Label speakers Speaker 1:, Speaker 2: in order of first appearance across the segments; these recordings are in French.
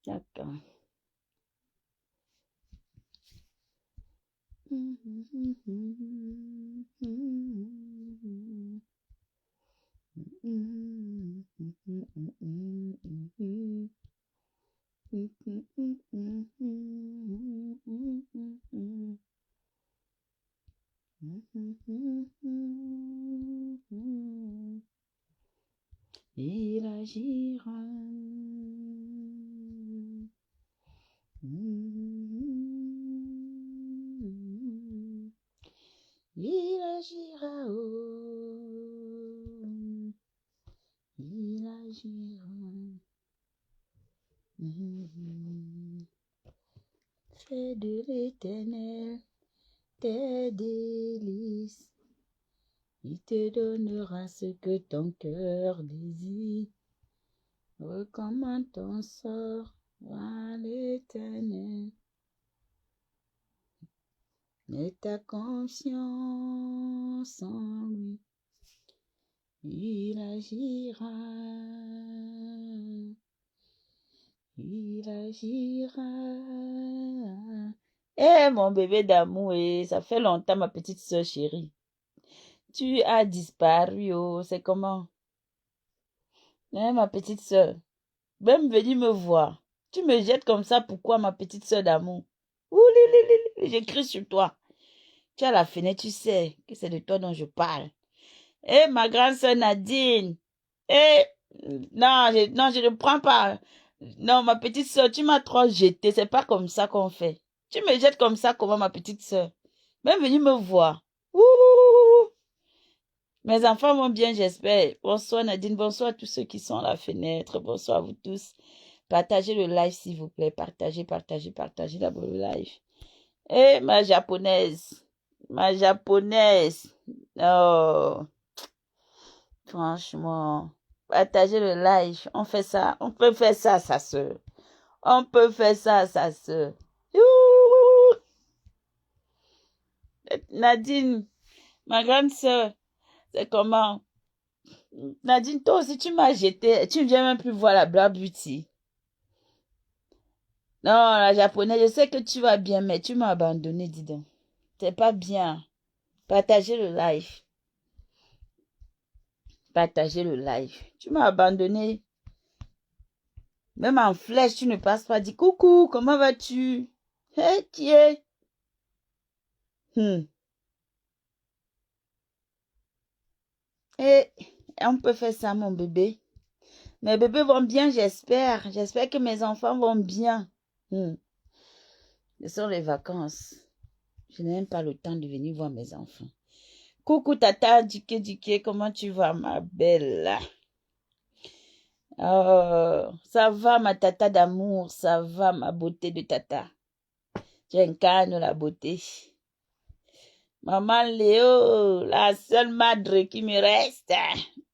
Speaker 1: D'accord. Il agira. Il agira. Oh. Il agira. Fais de l'Éternel tes délices. Il te donnera ce que ton cœur désire. Recommande ton sort à l'Éternel. Mets ta confiance en lui. Il agira. Il agira. Eh, mon bébé d'amour, ça fait longtemps, ma petite soeur chérie. Tu as disparu, oh, c'est comment? Eh, ma petite soeur, même venir me voir. Tu me jettes comme ça, pourquoi, ma petite soeur d'amour? J'écris sur toi. Tu as la fenêtre, tu sais que c'est de toi dont je parle. Eh, ma grande soeur Nadine. Eh, non, je ne prends pas. Non, ma petite soeur, tu m'as trop jeté. C'est pas comme ça qu'on fait. Tu me jettes comme ça, comment, ma petite soeur? Même venir me voir. Ouh. Mes enfants vont bien, j'espère. Bonsoir Nadine, bonsoir à tous ceux qui sont à la fenêtre. Bonsoir à vous tous. Partagez le live, s'il vous plaît. Partagez d'abord le live. Eh, ma japonaise. Ma japonaise. Oh, franchement. Partagez le live. On fait ça. On peut faire ça, sa soeur. On peut faire ça, sa soeur. Nadine, ma grande soeur, c'est comment? Nadine, toi aussi, tu m'as jeté. Tu ne viens même plus voir la Black Beauty. Non, la japonaise, je sais que tu vas bien, mais tu m'as abandonné, dis donc. C'est pas bien. Partagez le live. Partagez le live. Tu m'as abandonné. Même en flèche, tu ne passes pas. Dis coucou, comment vas-tu? Hey, qui est? Et on peut faire ça, mon bébé. Mes bébés vont bien, j'espère. J'espère que mes enfants vont bien. Ce sont les vacances. Je n'ai même pas le temps de venir voir mes enfants. Coucou tata, Dike, comment tu vas, ma belle? Oh, ça va, ma tata d'amour, ça va, ma beauté de tata. Tu incarnes la beauté. Maman Léo, la seule madre qui me reste.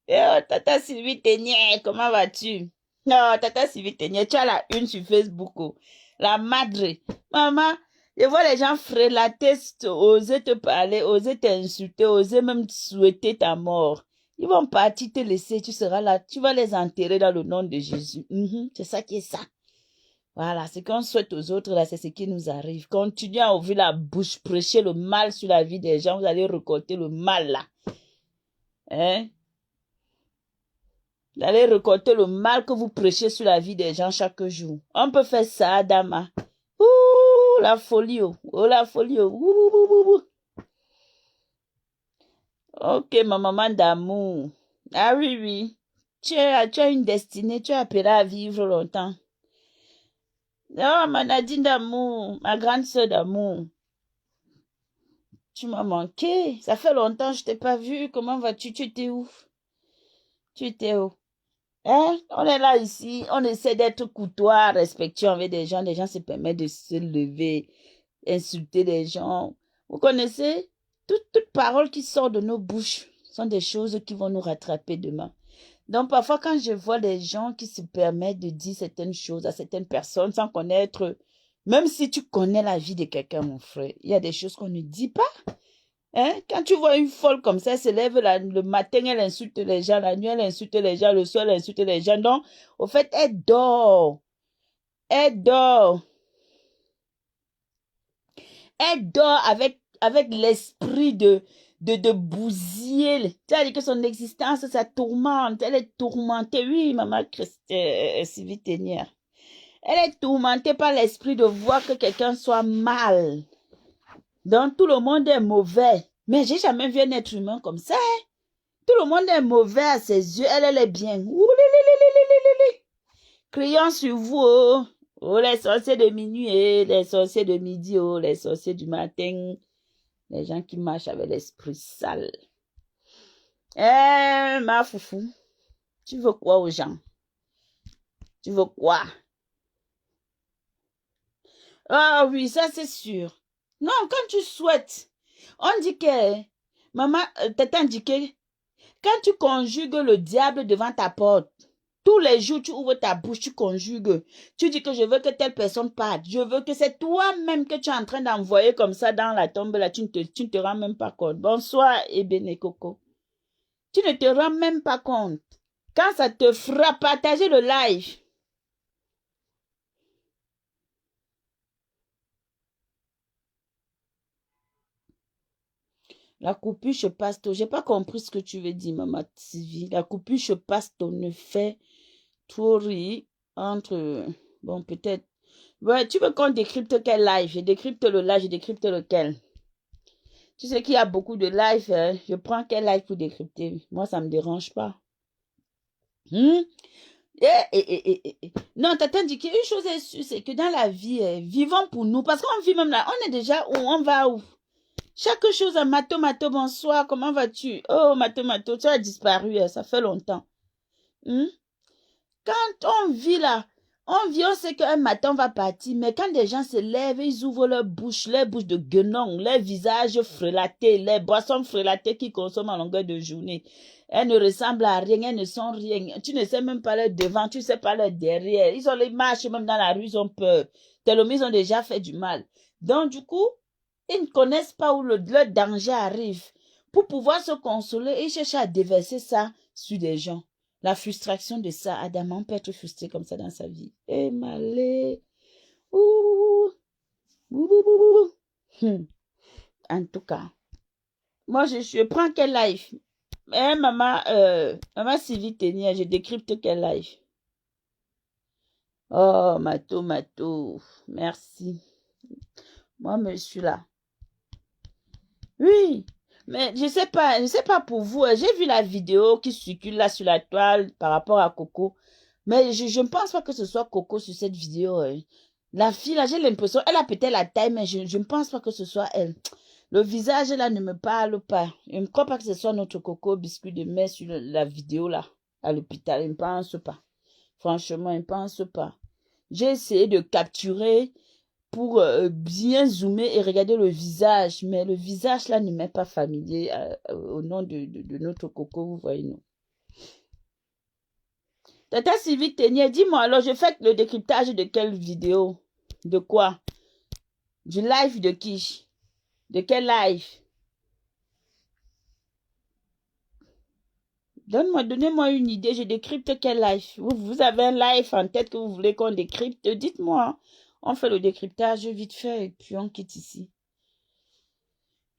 Speaker 1: Oh, tata Sylvie Ténier, comment vas-tu? Non, tata Sylvie Ténier, tu as la une sur Facebook. Oh. La madre. Maman, je vois les gens frélater, oser te parler, oser t'insulter, oser même souhaiter ta mort. Ils vont partir te laisser, tu seras là, tu vas les enterrer dans le nom de Jésus. C'est ça qui est ça. Voilà, ce qu'on souhaite aux autres, là, c'est ce qui nous arrive. Continuez à ouvrir la bouche, prêcher le mal sur la vie des gens, vous allez récolter le mal, là. Hein? Vous allez récolter le mal que vous prêchez sur la vie des gens chaque jour. On peut faire ça, Adama. Ouh, la folie, oh, la folie, oh. Ouh. Ok, ma maman d'amour. Ah oui, oui. Tu as une destinée, tu es appelée à vivre longtemps. Non, ma Nadine d'amour, ma grande soeur d'amour. Tu m'as manqué. Ça fait longtemps que je t'ai pas vu. Comment vas-tu? Tu étais où? Tu étais où? Hein? On est là ici. On essaie d'être courtois, respectueux avec des gens. Les gens se permettent de se lever, insulter les gens. Vous connaissez? Toute parole qui sort de nos bouches sont des choses qui vont nous rattraper demain. Donc, parfois, quand je vois des gens qui se permettent de dire certaines choses à certaines personnes sans connaître, même si tu connais la vie de quelqu'un, mon frère, il y a des choses qu'on ne dit pas. Hein? Quand tu vois une folle comme ça, elle se lève le matin, elle insulte les gens, la nuit, elle insulte les gens, le soir, elle insulte les gens. Donc, au fait, elle dort. Elle dort. Elle dort avec l'esprit de bousiller. C'est-à-dire que son existence, ça tourmente. Elle est tourmentée. Oui, maman Sylvie Ténière. Elle est tourmentée par l'esprit de voir que quelqu'un soit mal. Donc, tout le monde est mauvais. Mais j'ai jamais vu un être humain comme ça. Tout le monde est mauvais à ses yeux. Elle est bien. Criant sur vous, oh. Oh, les sorciers de minuit, les sorciers de midi, oh, les sorciers du matin. Les gens qui marchent avec l'esprit sale. Eh, ma foufou, tu veux quoi aux gens? Tu veux quoi? Ah oui, ça c'est sûr. Non, quand tu souhaites, on dit que, maman, t'as indiqué, quand tu conjugues le diable devant ta porte, tous les jours, tu ouvres ta bouche, tu conjugues. Tu dis que je veux que telle personne parte. Je veux que c'est toi-même que tu es en train d'envoyer comme ça dans la tombe. Là, tu ne te rends même pas compte. Bonsoir, Ebene Coco. Tu ne te rends même pas compte. Quand ça te fera partager le live. La coupuche pasto. J'ai pas compris ce que tu veux dire, maman Sylvie. La coupuche pasto ne fait trop rire entre... Bon, peut-être... Ouais, tu veux qu'on décrypte quel live? Je décrypte le live, je décrypte lequel? Tu sais qu'il y a beaucoup de live. Hein? Je prends quel live pour décrypter? Moi, ça ne me dérange pas. Non, t'as indiqué une chose est sûre, c'est que dans la vie, vivons pour nous. Parce qu'on vit même là, on est déjà où? On va où? Chaque chose, Mato, bonsoir, comment vas-tu? Oh, Mato, tu as disparu, ça fait longtemps. Quand on vit là, on sait qu'un matin on va partir, mais quand des gens se lèvent, ils ouvrent leur bouche de guenon, leur visage frelaté, les boissons frelatées qu'ils consomment en longueur de journée. Elles ne ressemblent à rien, elles ne sont rien. Tu ne sais même pas leur devant, tu ne sais pas leur derrière. Ils ont les marches, même dans la rue, ils ont peur. Tellement ils ont déjà fait du mal. Donc, du coup, ils ne connaissent pas où leur danger arrive. Pour pouvoir se consoler, ils cherchent à déverser ça sur des gens. La frustration de ça, Adam peut être frustré comme ça dans sa vie. Eh, malé. Ouh. En tout cas, moi, je prends quel live? Eh, maman Sylvie Ténière, je décrypte quel live? Oh, Mato, merci. Moi, je suis là. Oui, mais je sais pas pour vous. J'ai vu la vidéo qui circule là sur la toile par rapport à Coco. Mais je ne pense pas que ce soit Coco sur cette vidéo. La fille là, j'ai l'impression, elle a peut-être la taille, mais je ne pense pas que ce soit elle. Le visage là ne me parle pas. Je ne crois pas que ce soit notre Coco biscuit de mer sur la vidéo là, à l'hôpital. Je ne pense pas. Franchement, je ne pense pas. J'ai essayé de capturer pour bien zoomer et regarder le visage. Mais le visage, là, ne m'est pas familier au nom de notre Coco, vous voyez, nous. Tata Sylvie Ténier, dis-moi, alors, je fais le décryptage de quelle vidéo? De quoi? Du live de qui? De quel live? Donnez-moi une idée, je décrypte quel live. Vous avez un live en tête que vous voulez qu'on décrypte? Dites-moi. On fait le décryptage vite fait et puis on quitte ici.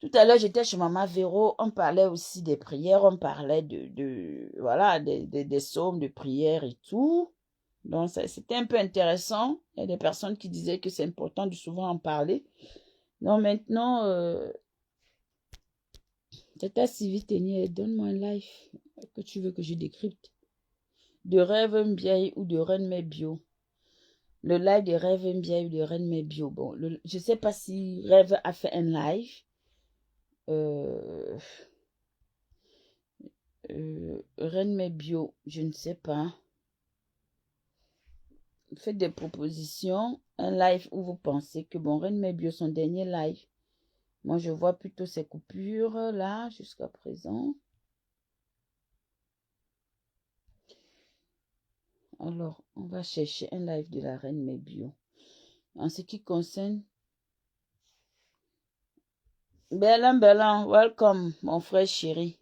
Speaker 1: Tout à l'heure, j'étais chez Maman Véro, on parlait aussi des prières, on parlait voilà, des psaumes de prière et tout. Donc, c'était un peu intéressant. Il y a des personnes qui disaient que c'est important de souvent en parler. Donc, maintenant, Tata Sylvie Ténier, donne-moi un live que tu veux que je décrypte. De Rêve Mbiaye ou de Reine Mes Bio. Le live de Rêve Mbiaye ou de Reine Mes Bio. Bon, je ne sais pas si Rêve a fait un live. Reine Mes Bio, je ne sais pas. Faites des propositions. Un live où vous pensez que, bon, Reine Mes Bio, son dernier live. Moi, je vois plutôt ces coupures là, jusqu'à présent. Alors, on va chercher un live de la Reine Mes Bio. En ce qui concerne... Berlin, welcome, mon frère chéri.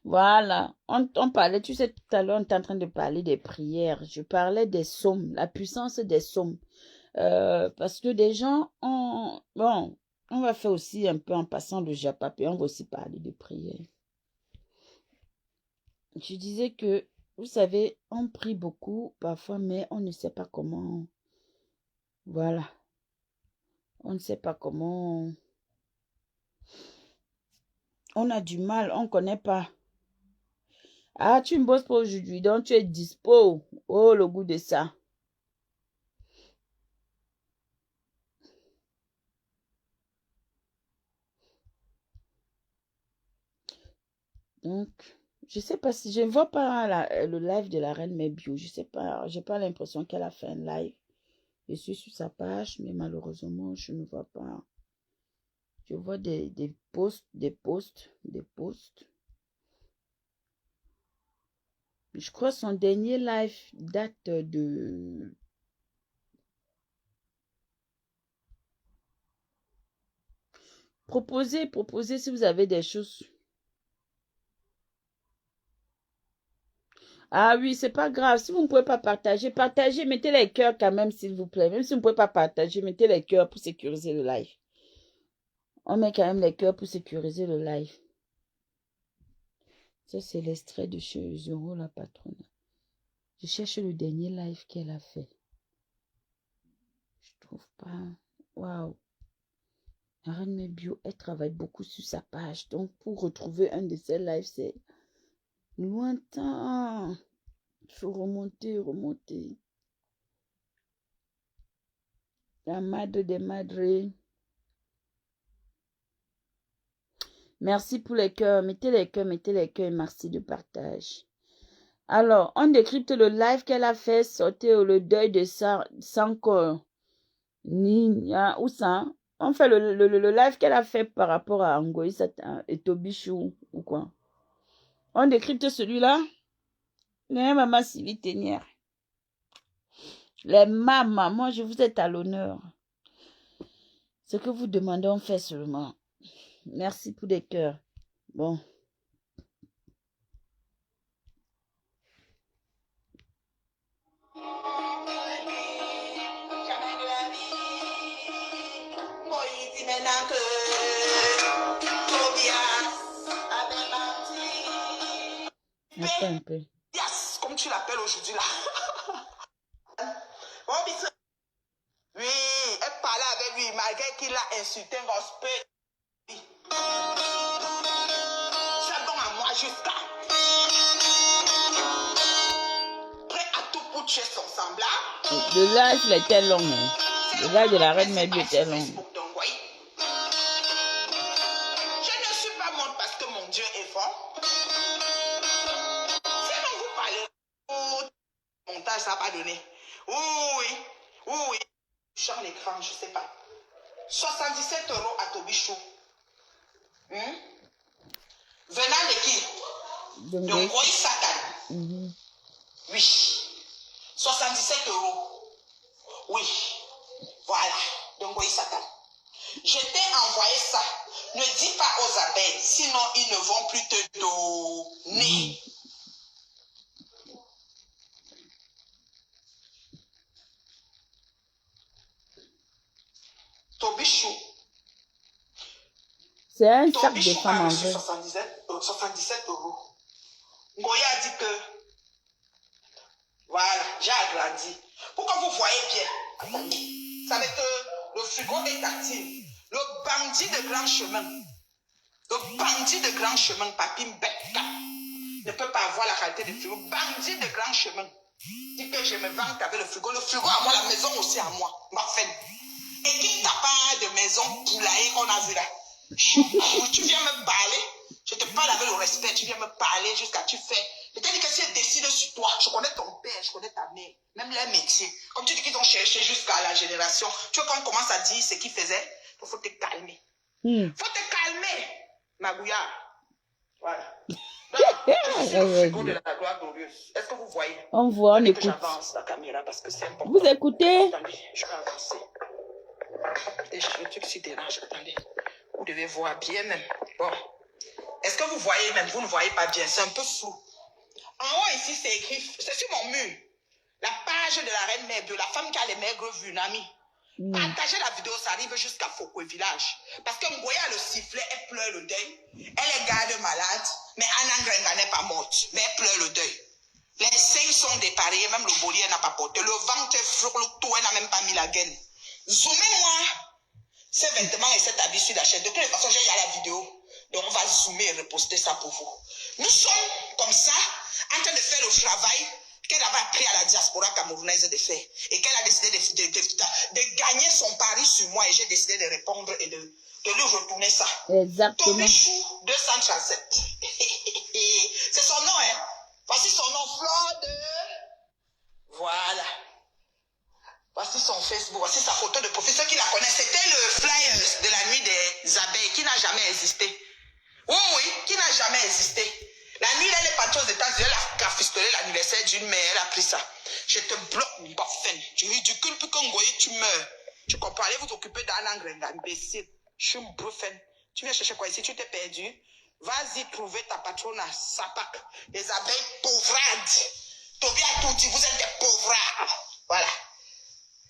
Speaker 1: Voilà. On parlait, tu sais, tout à l'heure, on était en train de parler des prières. Je parlais des psaumes, la puissance des psaumes. Parce que des gens ont... Bon, on va faire aussi un peu en passant le japapé, on va aussi parler de prières. Je disais que, vous savez, on prie beaucoup parfois, mais on ne sait pas comment... Voilà. On ne sait pas comment... On a du mal, on ne connaît pas. Ah, tu me bosses pas aujourd'hui, donc tu es dispo. Oh, le goût de ça. Donc, je sais pas si je ne vois pas le live de la reine Mebio. Je sais pas, j'ai pas l'impression qu'elle a fait un live. Je suis sur sa page, mais malheureusement, je ne vois pas. Je vois des posts, des posts, des posts. Je crois que son dernier live date de... Proposez si vous avez des choses. Ah oui, c'est pas grave. Si vous ne pouvez pas partager, partagez, mettez les cœurs quand même, s'il vous plaît. Même si vous ne pouvez pas partager, mettez les cœurs pour sécuriser le live. On met quand même les cœurs pour sécuriser le live. Ça, c'est l'extrait de chez Zoro, la patronne. Je cherche le dernier live qu'elle a fait. Je trouve pas. Waouh. Reine Mebio, elle travaille beaucoup sur sa page. Donc, pour retrouver un de ses lives, c'est lointain. Il faut remonter, remonter. La madre des madres. Merci pour les cœurs. Mettez les cœurs, mettez les cœurs. Merci de partage. Alors, on décrypte le live qu'elle a fait sortir le deuil de Sanko Nina ou ça. On fait le live qu'elle a fait par rapport à Angoï et Tobichou ou quoi. On décrypte celui-là. Les mamas Sylvie Ténière. Les mamas, moi je vous êtes à l'honneur. Ce que vous demandez, on fait seulement. Merci pour des cœurs. Bon. Attends un peu.
Speaker 2: Yes, comme tu l'appelles aujourd'hui là. Oui, elle parlait avec lui malgré qu'il l'a insulté gospel. C'est bon à moi jusqu'à. Prêt à tout pour tuer son semblable.
Speaker 1: Le live, il était long. Hein. Le live de la reine Mebio était long.
Speaker 2: Je ne suis pas morte parce que mon Dieu est fort. Sinon vous parlez. Montage, ça n'a pas donné. Oui. Change l'écran, je ne sais pas. 77 € à Tobichou. Venant de qui? De Ngoï Satan. Oui. 77 €. Oui. Voilà. De Ngoï Satan. Je t'ai envoyé ça. Ne dis pas aux abeilles, sinon ils ne vont plus te donner. Tobichou.
Speaker 1: C'est un sac de femmes en vrai.
Speaker 2: 77 €. Ngoï a dit que voilà, j'ai agrandi. Pour que vous voyez bien, ça veut que le frigo est actif. Le bandit de grand chemin, Papi Mbeka, ne peut pas avoir la qualité du frigo. Bandit de grand chemin, dit que je me vante avec le frigo. Le frigo à moi, la maison aussi à moi, ma femme. Et qui t'a pas de maison poulailler qu'on a vu là? Tu viens me parler, je te parle avec le respect, tu viens me parler jusqu'à tu fais. C'est-à-dire que si elle décide sur toi, je connais ton père, je connais ta mère, même leur métier. Comme tu dis qu'ils ont cherché jusqu'à la génération, tu vois qu'on commence à dire ce qu'ils faisaient, il faut te calmer. Faut te calmer, Magouya. Voilà. De la gloire glorieuse. Est-ce que vous voyez?
Speaker 1: On voit, on écoute.
Speaker 2: J'avance la caméra parce que c'est important.
Speaker 1: Vous écoutez?
Speaker 2: Attendez, je vais avancer. Le truc s'y dérange, attendez. Vous devez voir bien même. Bon. Est-ce que vous voyez même? Vous ne voyez pas bien. C'est un peu flou. En haut ici, c'est écrit, c'est sur mon mur. La page de la reine mère, de la femme qui a les maigres vues, Nami. Partagez la vidéo, ça arrive jusqu'à Fokwe village. Parce que Ngoya a le sifflet, elle pleure le deuil. Elle est garde malade, mais Anna Ngrenga n'est pas morte, mais elle pleure le deuil. Les seins sont déparés, même le bollier n'a pas porté. Le ventre est flou, le tout, elle n'a même pas mis la gaine. Zoomez-moi ces vêtements et cet habit sur la chaîne. De toute façon, j'ai la vidéo. Donc, on va zoomer et reposter ça pour vous. Nous sommes comme ça, en train de faire le travail qu'elle avait appris à la diaspora camerounaise de faire. Et qu'elle a décidé de gagner son pari sur moi. Et j'ai décidé de répondre et de lui retourner ça.
Speaker 1: Exactement.
Speaker 2: Tobichou 237. C'est son nom, hein. Voici son nom, Flore de... Voilà. Voici son Facebook, voici sa photo de profil. Ceux qui la connaissent, c'était le Flyers de la nuit des abeilles qui n'a jamais existé. Oui, qui n'a jamais existé. La nuit, elle est partie aux États-Unis, elle a cafistolé l'anniversaire d'une mère, elle a pris ça. Je te bloque, mon baffen. Tu ridicule, puis quand tu meurs. Tu comprends, allez vous occuper d'un engrenga, imbécile. Je suis un bruffen. Tu viens chercher quoi ici, tu t'es perdu. Vas-y trouver ta patronne à Sapak. Les abeilles pauvrades. Toby a tout dit, vous êtes des pauvrades. Voilà.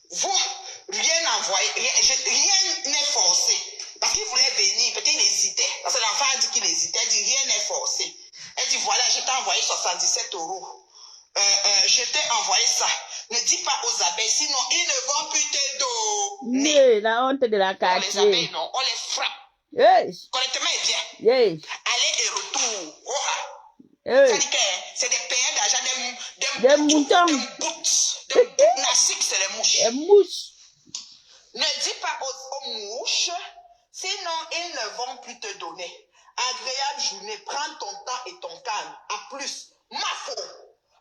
Speaker 2: Vous, rien n'envoyé, rien n'est forcé. Parce qu'il voulait venir, peut-être il hésitait. Parce que l'enfant a dit qu'il hésitait, elle dit rien n'est forcé. Elle dit voilà, je t'ai envoyé 77 €. Je t'ai envoyé ça. Ne dis pas aux abeilles, sinon ils ne vont plus te donner.
Speaker 1: La honte de la quartier.
Speaker 2: Les abeilles, non, on les frappe.
Speaker 1: Yes.
Speaker 2: Correctement et bien.
Speaker 1: Yes.
Speaker 2: Aller et retour. Oh.
Speaker 1: Yes.
Speaker 2: C'est des paires d'argent,
Speaker 1: Des moutons.
Speaker 2: Des boutnasiques, c'est les mouches.
Speaker 1: Les mouches.
Speaker 2: Ne dis pas aux mouches, sinon ils ne vont plus te donner. Agréable journée, prends ton temps et ton calme. À plus, Mafo.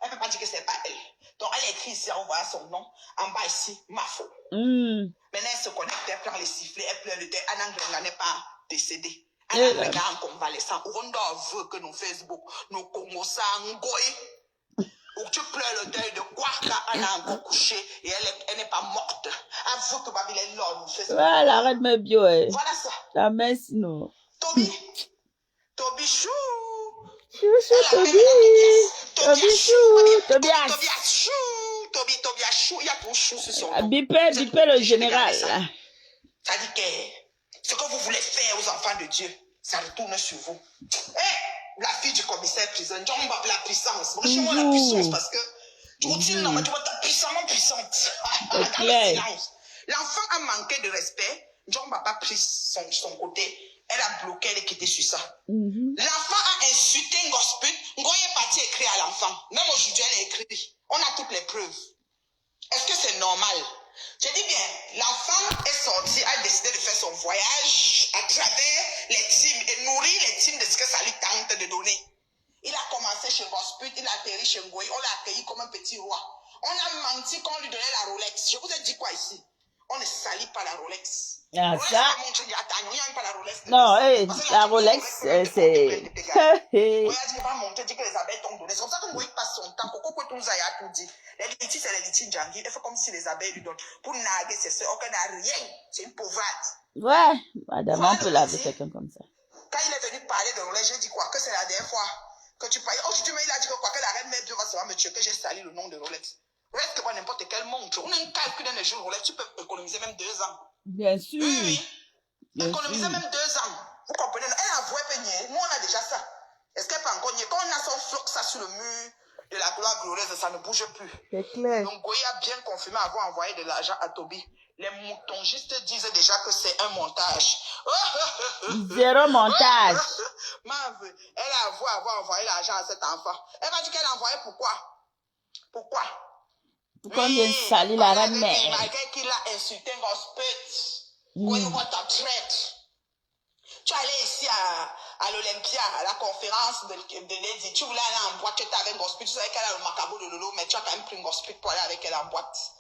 Speaker 2: Elle ne peut pas dire que ce n'est pas elle. Donc elle écrit ici, on voit son nom. En bas ici, Mafo. Maintenant elle se connecte, elle prend les sifflets, elle pleure le deuil. Anna Ngrenga n'est pas décédée. Anna Ngrenga en convalescent. On doit avouer que nos Facebook, nos Congo, ça, Ngoy. Ou tu pleures le deuil de quoi elle a encore couché et elle n'est pas morte. Avoue que Babil est là, nous faisons.
Speaker 1: Voilà, arrête-moi bio.
Speaker 2: Voilà ça.
Speaker 1: La messe, non.
Speaker 2: Toby chou. Tobias chou. Il y a ton chou sur son nom.
Speaker 1: Bipé le général.
Speaker 2: Ça dit que ce que vous voulez faire aux enfants de Dieu, ça retourne sur vous. La fille du commissaire prison, John Bob, la puissance. Franchement, la puissance, parce que tu retiens, non, mais tu vois, ta puissante. L'enfant a manqué de respect. John Bob a pris son côté. Elle a bloqué, elle est quittée sur ça. L'enfant a insulté Ngosput. Ngoy est parti écrire à l'enfant. Même aujourd'hui, elle a écrit. On a toutes les preuves. Est-ce que c'est normal? Je dis bien, l'enfant est sorti, a décidé de faire son voyage à travers les teams et nourrir les teams de ce que ça lui tente de donner. Il a commencé chez Ngosput, il a atterri chez Ngoy, on l'a accueilli comme un petit roi. On a menti qu'on lui donnait la Rolex. Je vous ai dit quoi ici? On ne salit pas la Rolex.
Speaker 1: Ah,
Speaker 2: Rolex
Speaker 1: ça?
Speaker 2: Non,
Speaker 1: la Rolex, c'est...
Speaker 2: On a dit, va monter, dit que les abeilles t'ont donné. C'est comme ça que Moïse passe son temps. Coco Koutounza a tout dit. Les litiges, c'est les litiges Djangui. Il fait comme si les abeilles lui donnent. Pour naguer ses soeurs, aucun n'a rien. C'est une pauvrade.
Speaker 1: Ouais, madame, on peut laver quelqu'un comme ça.
Speaker 2: Quand il est venu parler de Rolex, j'ai dit quoi? Que c'est la dernière fois que tu parles. Aujourd'hui, il a dit que quoi? Que la reine mère Dieu va me tuer, que j'ai sali le nom de Rolex. Rolex, que pas n'importe quelle montre. On a un calcul dans les jours Rolex, tu peux économiser même 2 ans.
Speaker 1: Bien sûr.
Speaker 2: Oui. Économiser même 2 ans. Vous comprenez? Elle a voué peigner. Nous, on a déjà ça. Est-ce qu'elle peut encore nier? Quand on a son floc, ça sur le mur de la gloire glorieuse, ça ne bouge plus. C'est clair. Donc, Goy a bien confirmé avoir envoyé de l'argent à Toby. Les moutongistes disent déjà que c'est un montage.
Speaker 1: Zéro montage.
Speaker 2: Elle a avoué avoir envoyé l'argent à cet enfant. Elle m'a dit qu'elle a envoyé pourquoi? Pourquoi?
Speaker 1: Pourquoi vient salir la reine mère?
Speaker 2: Malgré qu'il a insulté Ngosput. Goy, what a threat. Tu allais ici à l'Olympia, à la conférence de Lady. Tu voulais aller en boîte, tu étais avec Ngosput. Tu savais qu'elle a le macabo de Lolo, mais tu as quand même pris Ngosput pour aller avec elle en boîte.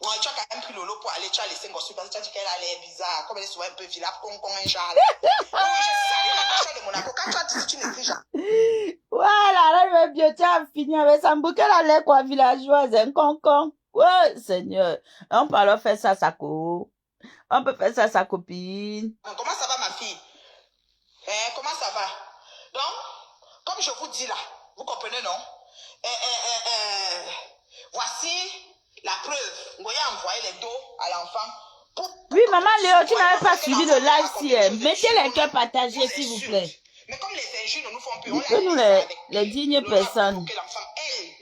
Speaker 2: Ouais, tu as quand même pris Lolo pour aller, tu as laissé Ngosput parce que tu as dit qu'elle a l'air bizarre, comme elle est souvent un peu vilaine, comme un genre. Oui, je salue la passion de Monaco. Quand tu as dit, tu n'écris jamais.
Speaker 1: Voilà, là, le vieux, tu as fini avec ça. Qu'elle allait quoi, villageoise, un concon. Ouais, Seigneur. On peut alors faire ça à sa co. On peut faire ça à sa copine.
Speaker 2: Comment ça va, ma fille? Comment ça va? Donc, comme je vous dis là, vous comprenez, non? Voici la preuve. Vous voyez envoyer les dos à l'enfant.
Speaker 1: Oui, maman Léo, tu n'avais pas suivi le live si. Mettez les cœurs partagés, s'il vous plaît.
Speaker 2: Mais comme les injures ne nous font plus,
Speaker 1: Dites-nous les dignes personnes.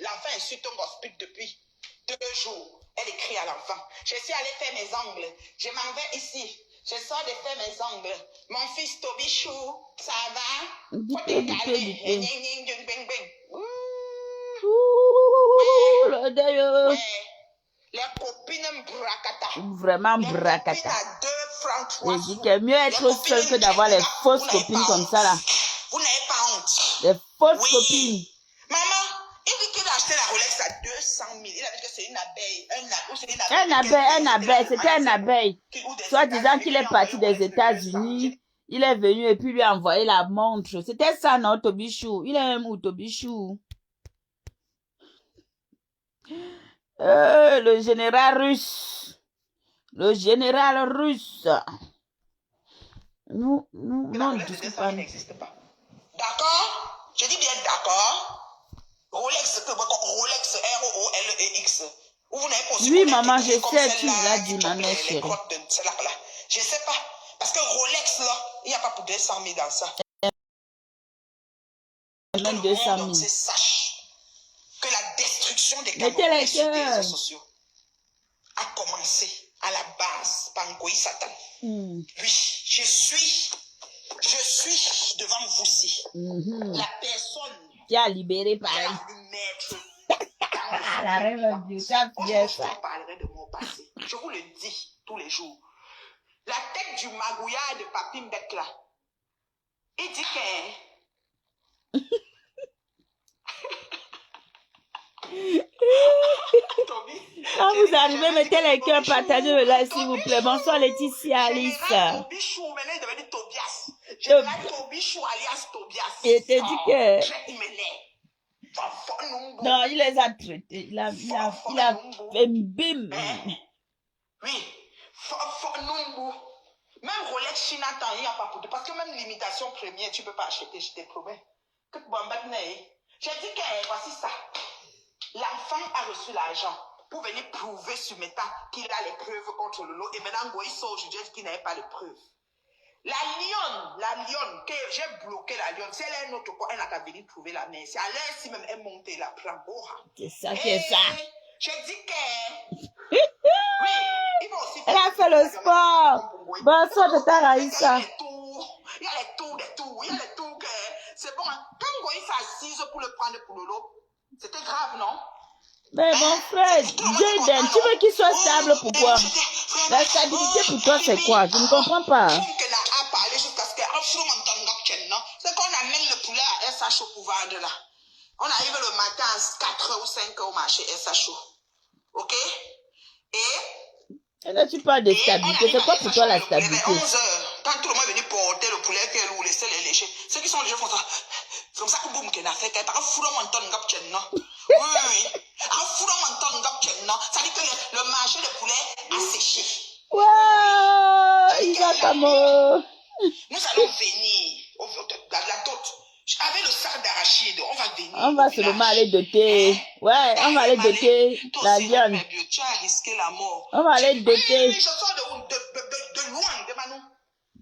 Speaker 2: L'enfant insulte un gospel depuis 2 jours. Elle écrit à l'enfant. Je suis allée faire mes ongles. Je m'en vais ici. Je sors de faire mes ongles. Mon fils Tobichou, ça va? Faut te calmer.
Speaker 1: Le Dieu.
Speaker 2: Ouais. Les copines bracata.
Speaker 1: Vraiment bracata.
Speaker 2: Les copines à 2 francs 3
Speaker 1: Je dis que mieux être seul que d'avoir les fausses copines comme ça là.
Speaker 2: Vous n'avez pas honte.
Speaker 1: Les fausses copines.
Speaker 2: Maman, il dit qu'il a acheté la Rolex à 200 000. Il a dit que c'est une abeille.
Speaker 1: Un abeille. C'était un abeille. Soit disant qu'il est parti des États-Unis. Il est venu et puis lui a envoyé la montre. C'était ça, non, Tobichou? Il est où, Tobichou? Le général russe. Le général russe. Non,
Speaker 2: n'existe pas. D'accord? Je dis bien d'accord. Rolex, Rolex, R-O-O-L-E-X.
Speaker 1: Oui, maman, je sais, tu l'as dit, ma mère chérie.
Speaker 2: Je sais pas. Parce que Rolex, là, il n'y a pas pour 200 000 dans ça.
Speaker 1: Même 200 000.
Speaker 2: Sache que la destruction des Camerounais sur les réseaux sociaux a commencé à la base par Ngoï Satan. Oui, je suis devant vous aussi. La personne
Speaker 1: qui a libéré pareil. La rêve de Dieu, ça bien ça.
Speaker 2: Je parlerai de mon passé. Je vous le dis tous les jours. La tête du magouillard de Papi Mbek là, il dit que...
Speaker 1: Quand vous arrivez, mettez les cœurs, partagez le live s'il vous plaît. Bonsoir Laetitia, Alice.
Speaker 2: Tobichou, maintenant il devait dire Tobias. Général Tobichou alias Tobias.
Speaker 1: Il te dit que... Non, il les a traités. Il a fait bim.
Speaker 2: Oui. Même Rolex China, il n'y a pas pour tout. Parce que même l'imitation première, tu ne peux pas acheter, je te promets. J'ai dit que voici ça. L'enfant a reçu l'argent pour venir prouver sur Meta qu'il a les preuves contre le lot. Et maintenant, Goïso aujourd'hui dit qu'il n'avait pas de preuves. La lionne, que j'ai bloqué la lionne, si elle est un autre quoi, elle n'a qu'à venir trouver la mère. C'est à l'air si même elle monte, elle la prend.
Speaker 1: C'est ça qui est ça.
Speaker 2: J'ai dit que... Oui, il va aussi
Speaker 1: elle a fait le sport. Bonsoir de ta Raïssa.
Speaker 2: Il y a les tours que... C'est bon, hein. Quand Goïs s'assise pour le prendre pour le lot, c'était grave, non?
Speaker 1: Mais mon frère, Jaden, tu veux qu'il soit stable, pourquoi? La stabilité pour toi, c'est quoi? Je ne comprends pas.
Speaker 2: C'est qu'on amène le poulet à SHO pour vendre là. On arrive le matin à 4 ou 5 au marché SHO. Ok?
Speaker 1: Et là, tu parles de stabilité. C'est quoi pour toi la stabilité?
Speaker 2: 11 heures, quand tout le monde est venu porter le poulet qu'elle ou laisser les lécher, ceux qui sont léchés font ça. C'est comme ça que boum, qu'elle a fait, qu'elle a fourré mon ton gap tchenna. Oui. Elle a fourré mon ton gap tchenna. Ça dit que le marché de poulet a séché.
Speaker 1: Waouh, il va comme...
Speaker 2: Nous allons venir, la dot. Avec le sac d'arachide, on va venir.
Speaker 1: On va seulement aller doter. Ouais, on va aller doter la lionne.
Speaker 2: Tu as risqué la mort.
Speaker 1: On va aller doter.
Speaker 2: Je sors de loin, de Manou.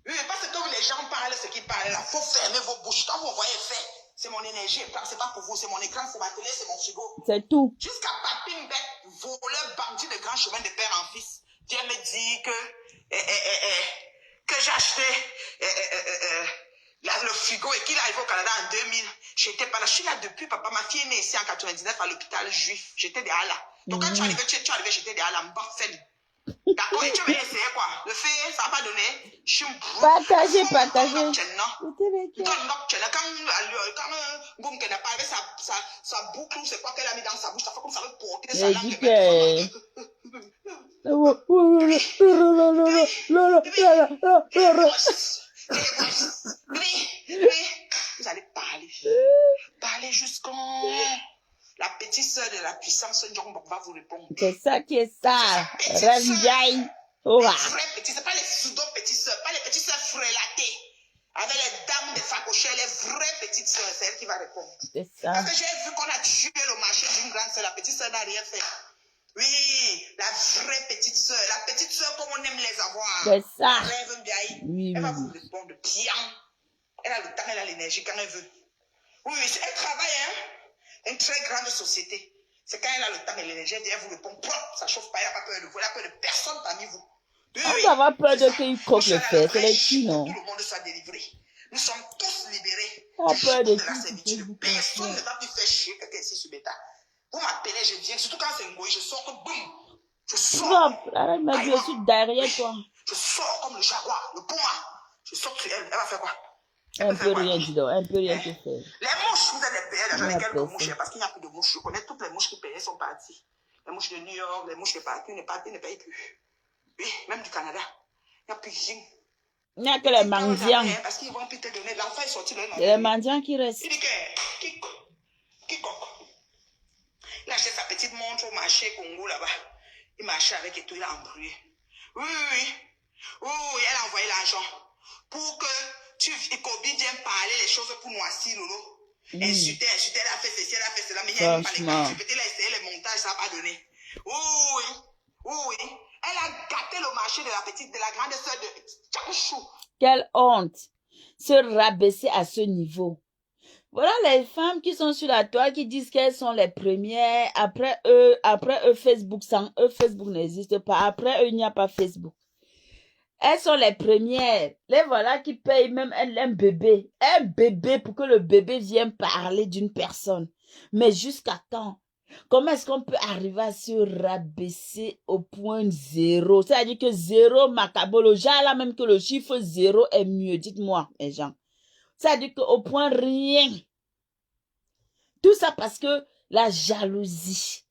Speaker 2: Oui, parce que les gens parlent ce qu'ils parlent là. Il faut fermer vos bouches. Quand vous voyez faire, c'est mon énergie. C'est pas pour vous, c'est mon écran, c'est ma télé, c'est mon frigo.
Speaker 1: C'est tout.
Speaker 2: Jusqu'à Papi Mbek, voleur, bandit de grand chemin de père en fils, vient me dire que j'ai acheté le frigo et qu'il arrive au Canada en 2000. J'étais pas là. Je suis là depuis, papa. Ma fille est née ici en 99 à l'hôpital juif. J'étais derrière là. Donc quand tu arrivais, j'étais derrière là. D'accord, et tu veux essayer quoi? Le fait, ça va pas donner.
Speaker 1: Partagez.
Speaker 2: Quand Boum qu'elle n'a pas avec sa boucle, c'est quoi qu'elle a mis dans sa bouche, ça fait comme ça veut porter sa langue. Vous allez parler jusqu'en... La petite sœur de la puissance va vous répondre.
Speaker 1: C'est ça qui est ça. Renjaï.
Speaker 2: Les vraies petites sœurs, pas les pseudo petites sœurs, pas les petites sœurs frélatées. Avec les dames de facochères, les vraies petites petite soeur, c'est elle qui va répondre.
Speaker 1: C'est ça.
Speaker 2: Parce que j'ai vu qu'on a tué le marché d'une grande soeur, la petite soeur n'a rien fait. Oui, la vraie petite soeur comme on aime les avoir.
Speaker 1: C'est ça.
Speaker 2: Elle rêve bien.
Speaker 1: Oui,
Speaker 2: Elle va
Speaker 1: oui,
Speaker 2: vous répondre bien. Elle a le temps, elle a l'énergie quand elle veut. Oui, elle travaille, hein. Une très grande société. C'est quand elle a le temps et l'énergie, elle vous répond, ça chauffe pas, elle n'a pas peur de vous, elle n'a peur de personne parmi vous. Oui,
Speaker 1: On va avoir peur de qu'il croque
Speaker 2: Nous
Speaker 1: le
Speaker 2: sommes à la
Speaker 1: fer. C'est les
Speaker 2: brèche
Speaker 1: qui,
Speaker 2: pour
Speaker 1: non?
Speaker 2: que tout le monde soit délivré. Nous sommes tous libérés
Speaker 1: On a
Speaker 2: du
Speaker 1: peur
Speaker 2: joug
Speaker 1: de
Speaker 2: de la
Speaker 1: qui
Speaker 2: servitude. Personne ne va plus faire chier quelqu'un ici sur Beta. Vous m'appelez, je viens. Surtout quand c'est Ngoï, je sors comme boum. Je sors.
Speaker 1: Propre. Arrête, ma Dieu, je suis derrière toi.
Speaker 2: Je sors comme le jaguar, le puma. Je sors sur elle. Elle va faire quoi?
Speaker 1: Un peu rien, dis donc. Un peu rien te faire.
Speaker 2: Les mouches, vous allez payer l'argent de quelques mouches, parce qu'il n'y a plus de mouches. Je connais toutes les mouches qui payaient sont parties. Les mouches de New York, les mouches de partout, ne payent plus. Oui, même du Canada. Il n'y a plus rien.
Speaker 1: Il n'y a que les mendiants.
Speaker 2: Parce qu'ils vont plus te donner. L'enfant est sorti le nom.
Speaker 1: C'est les mendiants qui restent.
Speaker 2: Il dit que, quiconque. Il a acheté sa petite montre au marché Congo là-bas. Il marchait avec et tout, il a embrouillé. Oui, elle a envoyé l'argent pour que Kobi vienne parler les choses pour noircir Lolo. Insulter, elle a fait ceci, elle a fait cela, mais il n'y a même pas les cartes. Peut-être elle a essayé les montages, ça n'a pas donné. Oui. Elle a gâté le marché de la grande sœur de Tchaouchou.
Speaker 1: Quelle honte. Se rabaisser à ce niveau. Voilà les femmes qui sont sur la toile qui disent qu'elles sont les premières. Après eux, Facebook, sans eux, Facebook n'existe pas. Après eux, il n'y a pas Facebook. Elles sont les premières. Les voilà qui payent même un bébé. Un bébé pour que le bébé vienne parler d'une personne. Mais jusqu'à quand? Comment est-ce qu'on peut arriver à se rabaisser au point zéro? C'est-à-dire que zéro macabolo. Genre là même que le chiffre zéro est mieux. Dites-moi, mes gens. C'est-à-dire qu'au point rien. Tout ça parce que la jalousie.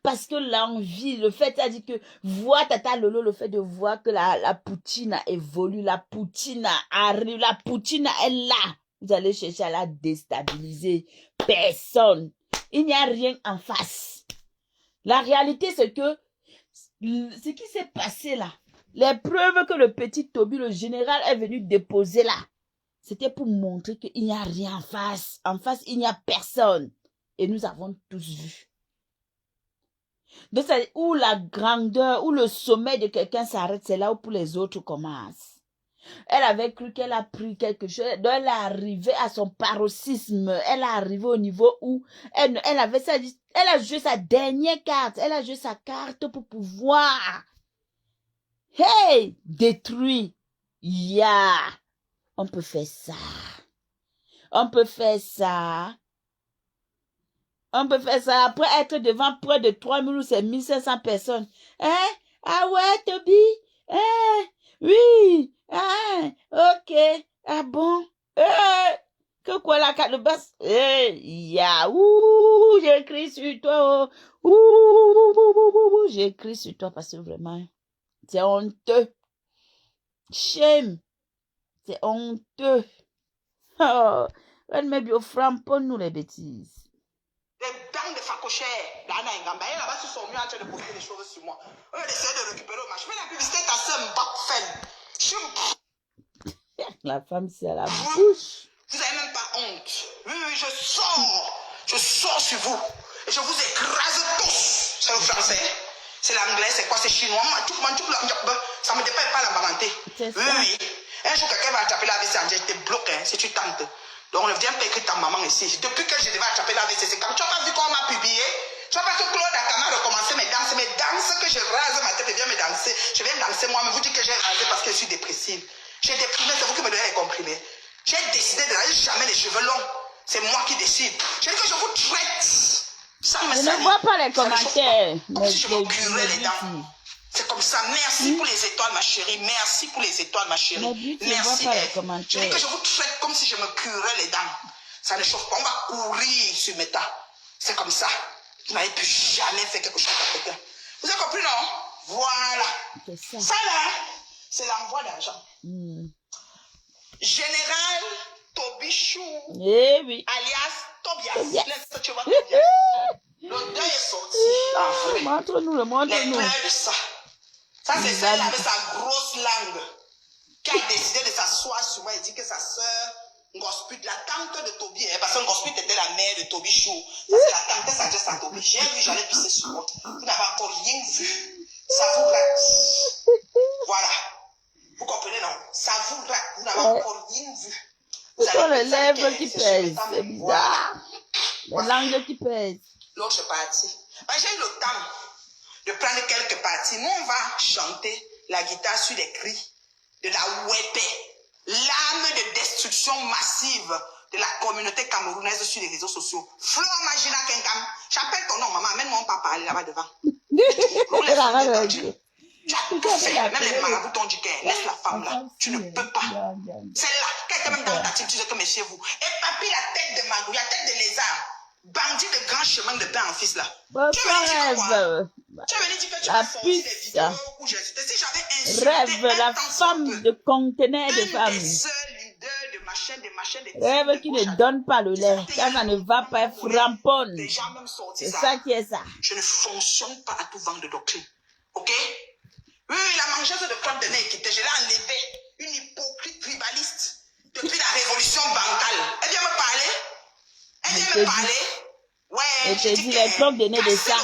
Speaker 1: Parce que l'envie, le fait, c'est-à-dire que voir Tata Lolo, le fait de voir que la Poutine a évolué, la Poutine arrive, la Poutine est là. Vous allez chercher à la déstabiliser. Personne. Il n'y a rien en face. La réalité, c'est que ce qui s'est passé là, les preuves que le petit Toby, le général, est venu déposer là, c'était pour montrer qu'il n'y a rien en face. En face, il n'y a personne. Et nous avons tous vu. Donc, c'est où la grandeur, où le sommet de quelqu'un s'arrête, c'est là où pour les autres commencent. Elle avait cru qu'elle a pris quelque chose. Donc, elle est arrivée à son paroxysme. Elle est arrivée au niveau où elle a joué sa dernière carte. Elle a joué sa carte pour pouvoir, détruire. On peut faire ça. On peut faire ça. On peut faire ça après être devant près de 3000 ou c'est 1500 personnes. Ah ouais, Toby? Oui. Ok. Ah bon? Que quoi la carte de basse? J'écris sur toi. J'écris sur toi parce que vraiment, c'est honteux. Shame. C'est honteux. Oh, elle met bien au frappons-nous les bêtises.
Speaker 2: Les dents de Facochère, Dana Ngamba, elle là-bas, ils sont venus en train de poster des choses sur moi. Eux, ils essaient de récupérer au marché. Mais la publicité, ta sœur Mbappé.
Speaker 1: La femme, c'est à la bouche.
Speaker 2: Vous n'avez même pas honte. Oui, je sors sur vous. Et je vous écrase tous. C'est le français. C'est l'anglais, c'est quoi? C'est chinois. Ça me dépasse pas la balanté. Oui. Un jour, quelqu'un va attraper la WC, je te bloque, si tu tentes. Donc, ne viens pas écrire ta maman ici. Depuis que je devais attraper la WC, c'est comme tu n'as pas vu comment on m'a publié. Tu n'as pas que Claude Akama a recommencé mes danses. Mes danses que je rase ma tête et viens me danser. Je viens danser moi, mais vous dites que j'ai rasé parce que je suis dépressive. J'ai déprimé, c'est vous qui me donnez les comprimés. J'ai décidé de raser jamais les cheveux longs. C'est moi qui décide. Je dis que je vous traite. Sans me
Speaker 1: Je ne vois pas les commentaires.
Speaker 2: Comme si je me curais les dents. C'est comme ça. Merci pour les étoiles, ma chérie. Merci pour les étoiles, ma chérie. Merci. Je dis que je vous traite comme si je me curais les dents. Ça ne chauffe pas. On va courir sur mes dents. C'est comme ça. Vous n'avez plus jamais fait quelque chose à quelqu'un. Vous avez compris, non? Voilà. Ça là, c'est l'envoi d'argent. Général Tobichou. Alias Tobias. Laisse tu vois Tobias. Le deuil est sorti. En vrai.
Speaker 1: Montre-nous.
Speaker 2: Les pleurs de ça. Ça, c'est celle avec sa grosse langue qui a décidé de s'asseoir sur moi et dit que sa soeur Ngosput, la tante de Toby, hein, parce que Ngosput était la mère de Toby Chou. Ça, c'est la tante sagesse à Toby. J'ai vu, j'allais pisser sur moi. Vous n'avez encore rien vu. Ça vous rate. Voilà. Vous comprenez, non? Ça vous rate. Vous n'avez encore rien vu.
Speaker 1: Ce sont les lèvres qui pèsent. C'est bizarre. Les langues qui pèsent.
Speaker 2: L'autre partie. Ben, j'ai eu le temps de prendre quelques parties. Nous, on va chanter la guitare sur les cris de la Wépé. L'arme de destruction massive de la communauté camerounaise sur les réseaux sociaux. Flore Magina Kenkam, j'appelle ton nom, maman, amène-moi un papa aller là-bas devant. Tu as tout fait, même les marabouts t'ont dit qu'elle laisse la femme là, tu ne peux pas. Celle-là, quand elle était même dans ta team, tu sais que mais chez vous. Et papy, la tête de magouille, la tête de lézard, bandit de grand chemin de pain en fils là. Tu veux venir dire quoi? Tu veux venir dire que tu vas sortir des vidéos où j'ai insulté. Si j'avais insulté
Speaker 1: Rêve, la femme de conteneur de femmes. Rêve qui ne donne pas le lait. Quand ça ne va pas, elle framponne. C'est ça qui est ça.
Speaker 2: Je ne fonctionne pas à tout vent de doctrine. Ok? Oui, la mangeuse de conteneur qui était, je l'ai enlevée. Une hypocrite tribaliste. Depuis la révolution bancale. Elle vient me parler. Elle vient me parler. Ouais,
Speaker 1: je te dis les cloques de nez de ça.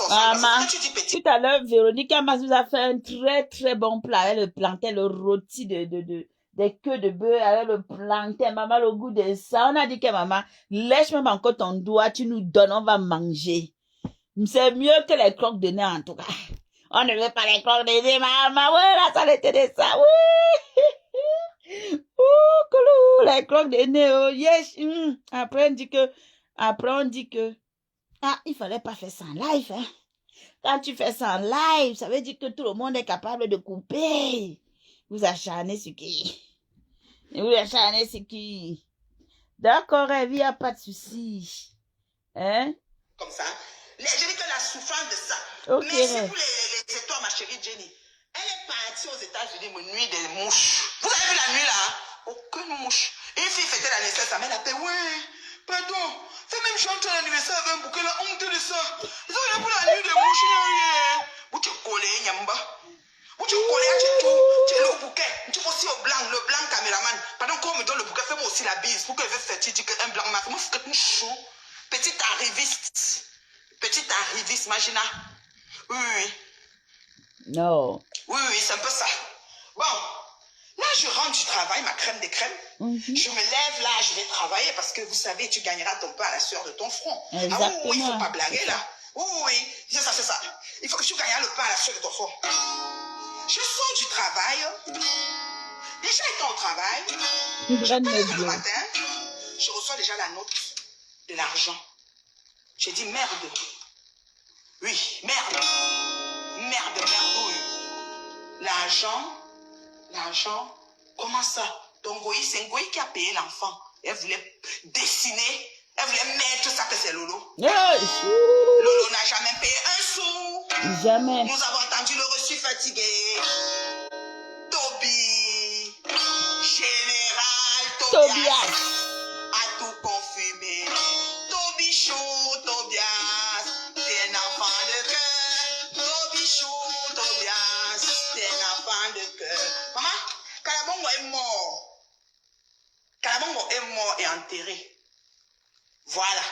Speaker 1: Maman, tout à l'heure, Véronique Amas nous a fait un très très bon plat avec le plantain, le rôti des queues de bœuf avec le plantain. Maman, le goût de ça. On a dit que maman, lèche même encore ton doigt, tu nous donnes, on va manger. C'est mieux que les cloques de nez en tout cas. On ne veut pas les cloques de nez, maman. Ouais, la saleté de ça, oui. Ouh, les cloques de nez, oh, yes. Après, on dit que, il fallait pas faire ça en live, hein. Quand tu fais ça en live, ça veut dire que tout le monde est capable de couper. Vous acharnez sur qui? Vous acharnez sur qui? D'accord, il n'y a pas de souci. Hein?
Speaker 2: Comme ça. Je dis que la souffrance de ça.
Speaker 1: Okay.
Speaker 2: Merci pour les étoiles, ma chérie Jenny. Elle est partie aux États-Unis, une nuit des mouches. Vous avez vu la nuit là? Aucune mouche. Une fille fêtait l'anniversaire, sa mère l'appelle. Ouais, pardon. Fais même chanter l'anniversaire avec un bouquet, la honte de ça. Ils ont rien pour la nuit des mouches. Vous te collez, Nyamba. Vous te collez, tu es le bouquet. Tu es aussi au blanc, le blanc caméraman. Pendant qu'on me donne le bouquet, fais-moi aussi la bise. Pour que je fasse tu dis qu'un blanc m'a fait. Moi, je fais une chou. Petite arriviste. Petite arriviste, Magina. Oui, oui.
Speaker 1: Non.
Speaker 2: Oui, c'est un peu ça. Bon, là, je rentre du travail, ma crème des crèmes. Je me lève là, je vais travailler parce que vous savez, tu gagneras ton pain à la sueur de ton front.
Speaker 1: Exactement.
Speaker 2: Ah oui, il ne faut pas blaguer là. Oui, c'est ça, c'est ça. Il faut que tu gagnes le pain à la sueur de ton front. Je sors du travail. Déjà étant au travail, le matin, je reçois déjà la note de l'argent. J'ai dit merde. Oui, merde. Merde, oui. L'argent, comment ça? Donc, c'est Ngoï qui a payé l'enfant. Elle voulait dessiner, elle voulait mettre ça que c'est Lolo. Lolo n'a jamais payé un sou.
Speaker 1: Jamais.
Speaker 2: Nous avons entendu le reçu fatigué. Toby, général Tobias, a tout confirmé. Toby Chou, Tobias, t'es un enfant de cœur. Toby Chou, Tobias, t'es un enfant de cœur. Maman, Kalabongo est mort. Kalabongo est mort et enterré. Voilà.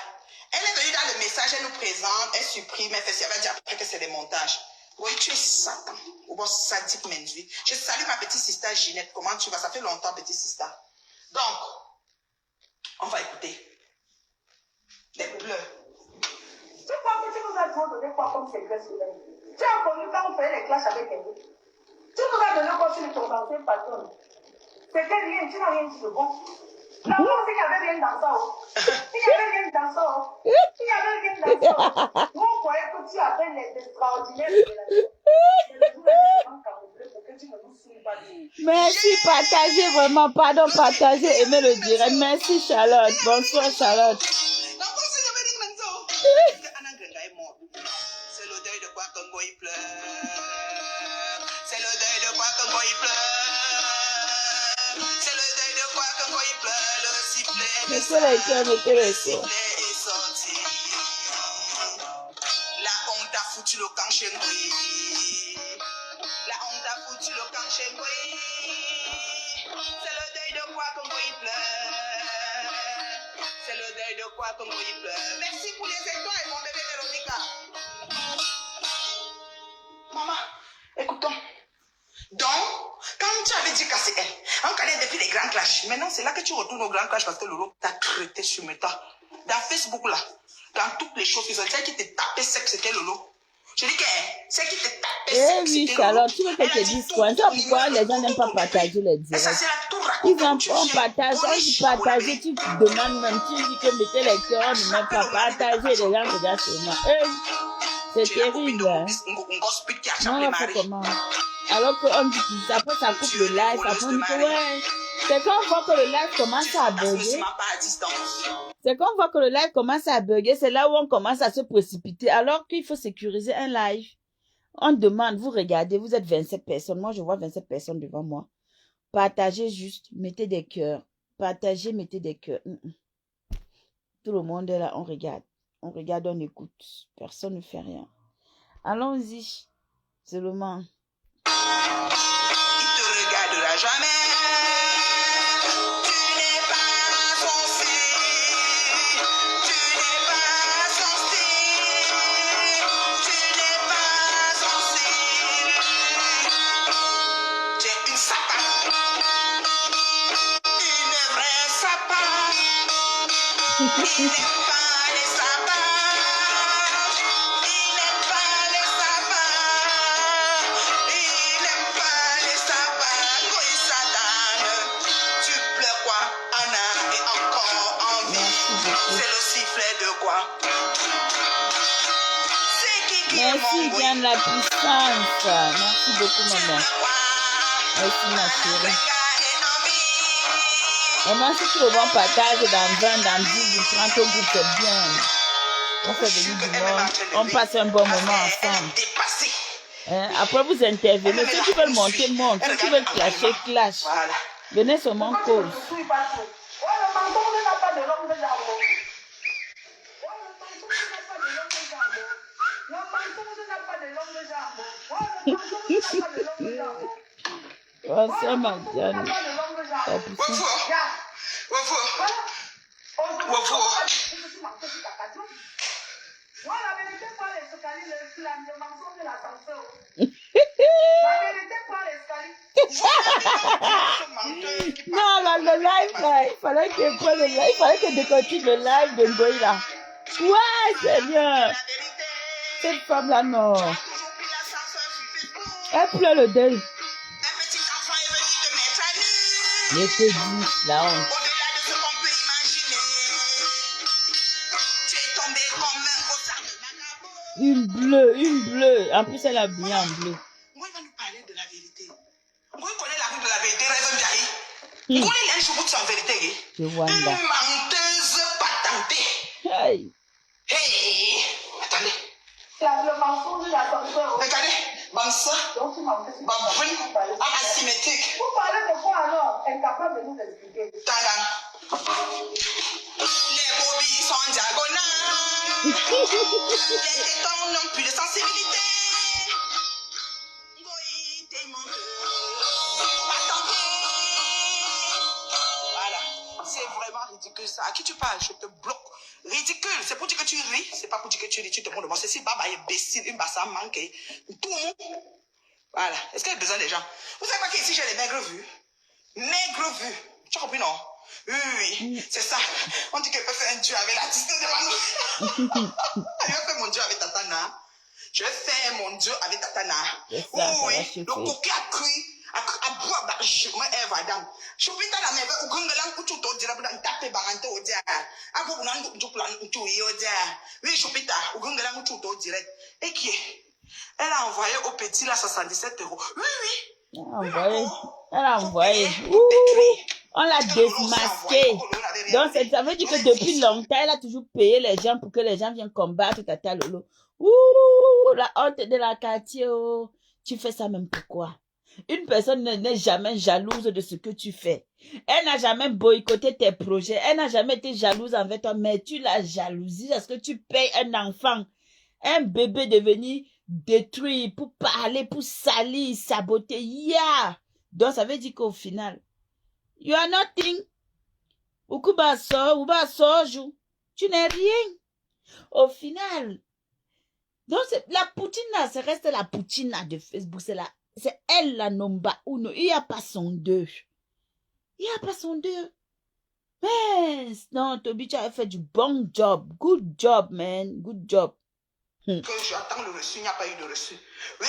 Speaker 2: Elle est venue dans le message, elle nous présente, elle supprime, elle fait ça, elle va dire après que c'est des montages. Oui, tu es Satan. Ou sadique Menzi. Je salue ma petite sister Ginette. Comment tu vas? Ça fait longtemps, petite sister. Donc, on va écouter. Les pleurs.
Speaker 3: Tu crois que tu nous as donné quoi comme secret sur elle? Tu as connu quand on faisait les clashes avec elle. Tu nous as donné quoi sur ton ancien patron? C'était rien, tu n'as rien dit de bon. La France, il n'y avait rien dans ça. Il n'y avait rien dans ça. Il n'y avait rien dans ça. Nous, on croyait que tu avais les extraordinaires relations.
Speaker 1: Merci, partagez vraiment, pardon, partagez, aimez le direct. Merci Charlotte, bonsoir Charlotte.
Speaker 2: C'est le deuil de quoi Congo il pleure. C'est le deuil de quoi Congo il pleure. C'est le deuil de quoi Congo il pleure. Le sifflet est sorti. La honte a foutu le camp chez moi. La honte a foutu le camp chez moi. C'est le deuil de quoi Congo il pleure. voir Tongo, il pleure. Merci pour les étoiles, mon bébé Véronica. Maman, écoutons. Donc, quand tu avais dit qu'à c'est elle, on connaît depuis les grands clashs. Maintenant, c'est là que tu retournes aux grands clashs parce que Lolo t'a traité sur Meta. Dans Facebook, là, dans toutes les choses, c'est qui te tapait sec, c'était Lolo. Je dis que c'est qui te tapait sec,
Speaker 1: oui,
Speaker 2: c'était
Speaker 1: alors
Speaker 2: Lolo.
Speaker 1: tu veux que je te dise quoi? Tu vois pourquoi les gens n'aiment pas partager les directs? Ils ont on partage, on dit partager, tu demandes même, tu dis que mettez les cœurs, ne même pas partager, les gens regardent sur moi. C'est terrible, hein? Non, pas comment. Alors qu'on dit que après ça coupe le live, après on dit que ouais. C'est quand on voit que le live commence à bugger. C'est quand on voit que le live commence à bugger, c'est là où on commence à se précipiter. Alors qu'il faut sécuriser un live. On demande, vous regardez, vous êtes 27 personnes. Moi, je vois 27 personnes devant moi. Partagez juste, mettez des cœurs. Partagez, mettez des cœurs. Tout le monde est là, on regarde. On regarde, on écoute. Personne ne fait rien. Allons-y. Seulement.
Speaker 2: Il te regardera jamais. Tu n'es pas son style. Tu n'es pas son style. Tu n'es pas son style. Tu es une sapin. Une vraie sapin. Il n'aime pas les sapins. Il n'aime pas les sapins. Il n'aime pas les sapins. Oui, Satan. Tu pleures quoi, Anna, et encore en vie. C'est le sifflet de quoi? C'est qui est
Speaker 1: Merci,
Speaker 2: mon bruit?
Speaker 1: Diane, la puissance. Merci beaucoup,
Speaker 2: Tu
Speaker 1: maman.
Speaker 2: pleures quoi?
Speaker 1: Merci, ma
Speaker 2: Anna
Speaker 1: chérie.
Speaker 2: Benga est en vie.
Speaker 1: Et moi, si tout le monde partage dans 20, dans 10, dans 30 au groupe, c'est bien. On fait venir du monde. On passe un bon moment ensemble.
Speaker 2: Dépassé.
Speaker 1: Hein? Après, vous intervenez. Ceux qui veulent monter, montent. Ceux qui veulent clasher, clash.
Speaker 2: Voilà.
Speaker 1: Venez sur mon cause.
Speaker 3: Je suis pas sûr. Ouais, le menton n'a pas de langue de jambon. Ouais, le menton n'a pas de langue de jambon. Le menton n'a pas de langue de jambon. Ouais, le menton n'a pas de langue de jambon.
Speaker 1: Oh, ça m'a dit.
Speaker 3: N'a pas de langue de jambon.
Speaker 2: Wafo.
Speaker 3: Regarde.
Speaker 2: Wafo.
Speaker 3: Voilà.
Speaker 2: Wafo.
Speaker 3: Je suis marquée sur ta passion. Moi, la vérité, pas l'escalier, le mensonge de l'ascenseur. La vérité, pas l'escalier.
Speaker 1: Non, là, le live, là, il fallait que prenne le live, il fallait que décontinue le live de Ngoï, là. Ouais, Seigneur. Cette femme-là, non. Elle pleure le deuil. Je te dis, la honte.
Speaker 2: Au-delà de ce qu'on peut imaginer, tu es tombé comme un bossard de vagabond.
Speaker 1: Une bleue. En plus, elle a bien en bleu.
Speaker 2: Moi, il va nous parler de la vérité. Moi, il connaît la route de la vérité, Raison Biaï. Moi, il a un jour sans vérité.
Speaker 1: Je vois
Speaker 2: Une
Speaker 1: là.
Speaker 2: menteuse patentée.
Speaker 1: Hey.
Speaker 2: Hey, attendez.
Speaker 3: Le mensonge de l'ascenseur.
Speaker 2: Regardez, Bamsa,
Speaker 3: Donc, tu m'en fais
Speaker 2: Bamfri, asymétrique.
Speaker 3: Vous parlez de quoi alors? Incapable de nous expliquer.
Speaker 2: Tadam. Les bobbies sont diagonales. Les tétons n'ont plus de sensibilité. Goï, t'es menteur. Patenté. Voilà. C'est vraiment ridicule ça. À qui tu parles? Je te bloque. Ridicule. C'est pour dire que tu ris. C'est pas pour dire que tu ris. Tu te montres de moi. C'est si baba imbécile, une bassa manquée. Tout le monde. Voilà. Est-ce qu'il y a besoin des gens? Vous savez pas qu'ici j'ai les maigres vues? Maigres vues. Tu as compris, non? Oui. C'est ça. On dit qu'elle peut faire un dieu avec l'artiste devant nous. Je vais faire mon dieu avec Tatana. Je vais faire mon dieu avec Tatana. Oui. Le coquille a cuit. A boire dans le chemin, Eve Chopin dans la maison, ou Gungalang, ou tout au diable, ou tapé barante au dia. A vous n'en tout plan, ou tout y au dia. Oui, Chopita, ou Gungalang, ou tout au direct. Et qui est? Elle a envoyé au petit là 77 €. Oui, oui.
Speaker 1: Elle a envoyé. Ouh, on l'a démasqué. Donc, ça veut dire que depuis longtemps, elle a toujours payé les gens pour que les gens viennent combattre Tata Lolo. Ouh, la honte de la quartier. Oh. Tu fais ça même pourquoi? Une personne n'est jamais jalouse de ce que tu fais. Elle n'a jamais boycotté tes projets. Elle n'a jamais été jalouse envers toi. Mais tu la jalousies parce que tu payes un enfant, un bébé de venir détruire, pour parler, pour salir, saboter. Yeah! Donc, ça veut dire qu'au final, you are nothing. Tu n'es rien. Au final, donc la Poutine là, ça reste la Poutine là de Facebook. C'est elle la number uno. Il n'y a pas son deux. Il n'y a pas son deux. Mais non, Toby, tu as fait du bon job. Good job, man. Good job.
Speaker 2: Que j'attends le reçu, il n'y a pas eu de reçu. Oui,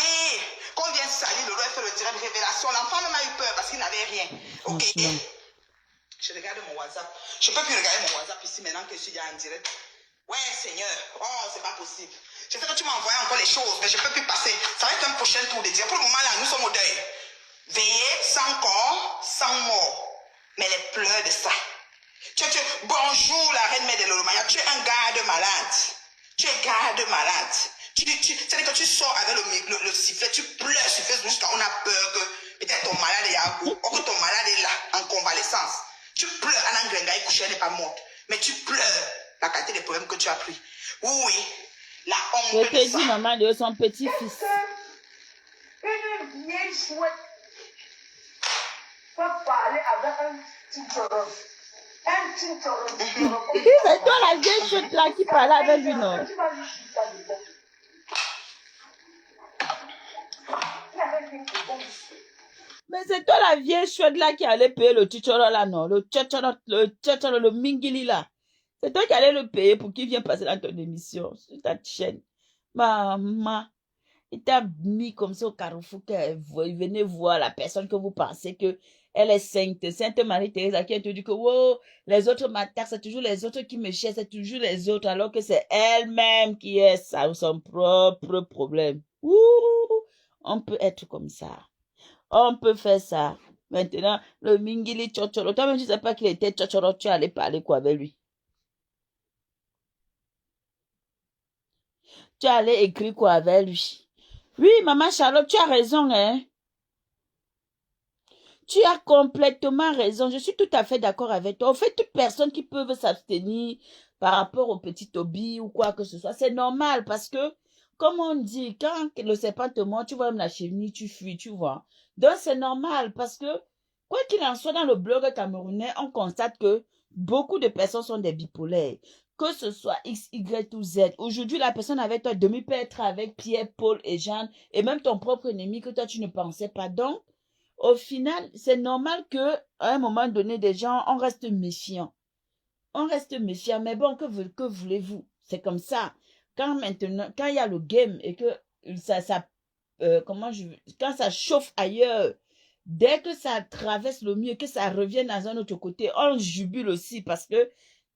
Speaker 2: quand on vient salir, le roi fait le direct révélation. L'enfant même a eu peur parce qu'il n'avait rien. Ok. Je regarde mon WhatsApp. Je ne peux plus regarder mon WhatsApp ici maintenant que je suis en direct. Ouais, Seigneur. Oh, c'est pas possible. Je sais que tu m'as envoyé encore les choses, mais je ne peux plus passer. Ça va être un prochain tour de dire. Pour le moment, là, nous sommes au deuil. Veillez sans corps, sans mort. Mais les pleurs de ça. Bonjour, la reine mère de l'Olomaya. Tu es un garde malade. Tu es garde malade. C'est-à-dire que tu sors avec le sifflet, tu pleures sur Facebook jusqu'à on a peur que peut-être ton malade est à bout, ou que ton malade est là, en convalescence. Tu pleures, Anna Ngrenga est couchée, elle n'est pas morte. Mais tu pleures la qualité des problèmes que tu as pris. Oui, la honte.
Speaker 1: Je te dis, maman, de son petit-fils.
Speaker 3: Une vieille chouette peut parler avec un tintoron. Un tintoron.
Speaker 1: C'est toi la vieille chouette là qui parlait avec lui, non?
Speaker 3: Tu vas lui dire ça dedans.
Speaker 1: Mais c'est toi la vieille chouette là qui allait payer le tchotchoro là, non? Le tchotchoro, le mingili là. C'est toi qui allais le payer pour qu'il vienne passer dans ton émission, sur ta chaîne. Maman, il t'a mis comme ça au carrefour que vous venez voir la personne que vous pensez que elle est sainte. Sainte Marie-Thérèse qui te dit que wow, les autres m'attaquent, c'est toujours les autres qui me cherchent, c'est toujours les autres, alors que c'est elle-même qui est son propre problème. Ouh, on peut être comme ça. On peut faire ça. Maintenant, le Mingili Tchotchoro, toi-même tu ne sais pas qu'il était Tchotchoro, tu allais parler quoi avec lui? Tu allais écrire quoi avec lui? Oui, maman Charlotte, tu as raison, hein? Tu as complètement raison. Je suis tout à fait d'accord avec toi. En fait, toute personne qui peut s'abstenir par rapport au petit Toby ou quoi que ce soit, c'est normal parce que, comme on dit, quand le serpent te mord, tu vois même la chenille, tu fuis, tu vois. Donc, c'est normal parce que, quoi qu'il en soit, dans le blog camerounais, on constate que beaucoup de personnes sont des bipolaires. Que ce soit X, Y ou Z. Aujourd'hui, la personne avec toi, demi peut être avec Pierre, Paul et Jeanne, et même ton propre ennemi que toi, tu ne pensais pas. Donc, au final, c'est normal que à un moment donné, des gens, on reste méfiant. On reste méfiant, mais bon, que voulez-vous? C'est comme ça. Quand il y a le game et que quand ça chauffe ailleurs, dès que ça traverse le mur, que ça revient dans un autre côté, on jubile aussi parce que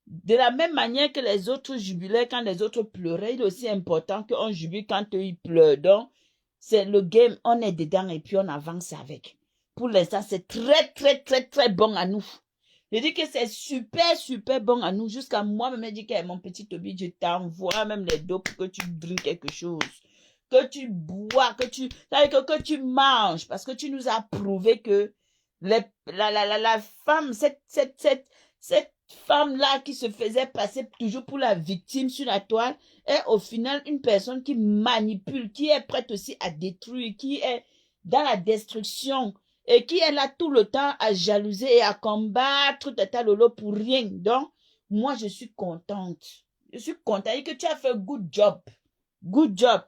Speaker 1: de la même manière que les autres jubilaient quand les autres pleuraient, il est aussi important qu'on jubile quand eux ils pleurent. Donc, c'est le game, on est dedans et puis on avance avec. Pour l'instant, c'est très, très, très, très bon à nous. Je dis que c'est super, super bon à nous. Jusqu'à moi, je dis que mon petit Toby, je t'envoie même les dos pour que tu drinks quelque chose. Que tu bois, que tu manges. Parce que tu nous as prouvé que la femme, cette femme-là qui se faisait passer toujours pour la victime sur la toile est au final une personne qui manipule, qui est prête aussi à détruire, qui est dans la destruction et qui est là tout le temps à jalouser et à combattre Tata Lolo pour rien. Donc, moi, je suis contente. Je suis contente et que tu as fait good job. Good job.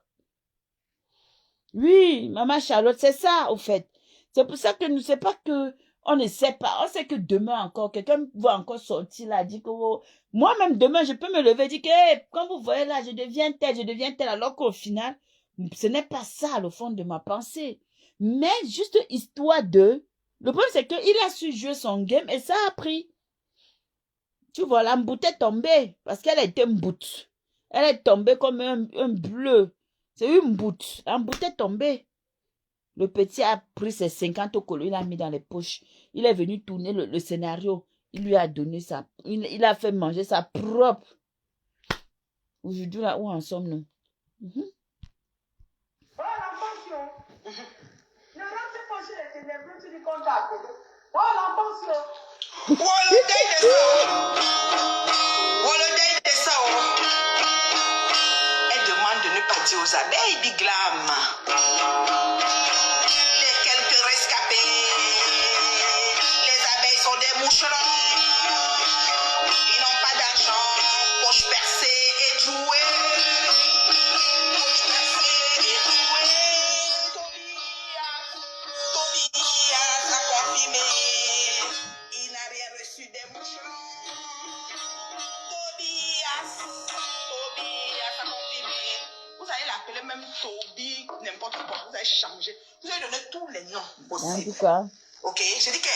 Speaker 1: Oui, maman Charlotte, c'est ça, au fait. C'est pour ça que nous ne sais pas que on ne sait pas. On sait que demain encore, quelqu'un va encore sortir là, dire que oh, moi-même demain, je peux me lever et dire que hey, quand vous voyez là, je deviens tel, alors qu'au final, ce n'est pas ça le fond de ma pensée. Mais juste histoire de... Le problème, c'est qu'il a su jouer son game et ça a pris. Tu vois, la mboute est tombée parce qu'elle était mboute. Elle est tombée comme un bleu. C'est une mboute. La mboute est tombée. Le petit a pris ses 50 colos, il a mis dans les poches. Il est venu tourner le scénario. Il lui a donné ça. Il a fait manger ça propre. Aujourd'hui, là, où en sommes-nous?
Speaker 3: Voilà, attention. Ne rentre pas chez les ténèbres, tu dis qu'on t'a appelé. Voilà, attention.
Speaker 2: Elle demande de ne pas dire aux abeilles, Big Glam. Les quelques rescapés, les abeilles sont des moucherons. Ils n'ont pas d'argent, poche mais il n'a rien reçu des moucherons. Tobias a confirmé. Vous allez l'appeler même Toby, n'importe quoi. Vous allez changer. Vous allez donner tous les noms possibles.
Speaker 1: En tout cas.
Speaker 2: Ok, je dis que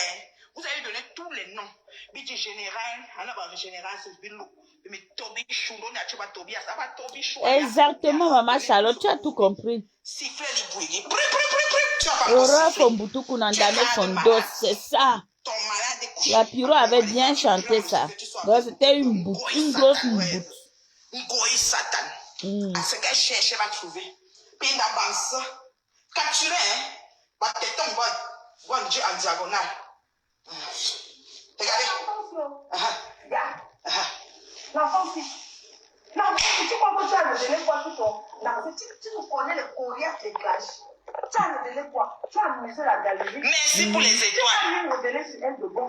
Speaker 2: vous allez donner tous les noms. Biti général, en général, c'est Bilou. Mais Toby Chou, on a pas Tobias, ça va Toby Chou.
Speaker 1: Exactement, maman Charlotte, tu as tout compris.
Speaker 2: Siffler les bouillies. Tu as pas
Speaker 1: Aura
Speaker 2: siffler.
Speaker 1: Fombutu Kunandame Fondo, c'est ça.
Speaker 2: Ton malade est couché.
Speaker 1: La Pyro avait bien chanté ça. Donc c'était une boucle, une grosse boucle.
Speaker 2: Ngoï Satan. À ce qu'elle cherche, elle va trouver. Puis il avance. Capturé, hein. Va te tomber. Va Dieu en diagonale. Regardez.
Speaker 3: L'enfant, si. Non, tu crois que tu as le délai quoi sur ton. Non, tu nous connais le courrier des clashs. Tu as le délai quoi. Tu as amusé la galerie.
Speaker 2: Merci pour les
Speaker 3: Tu as
Speaker 2: étoiles.
Speaker 3: mis le délai sur elle de bon.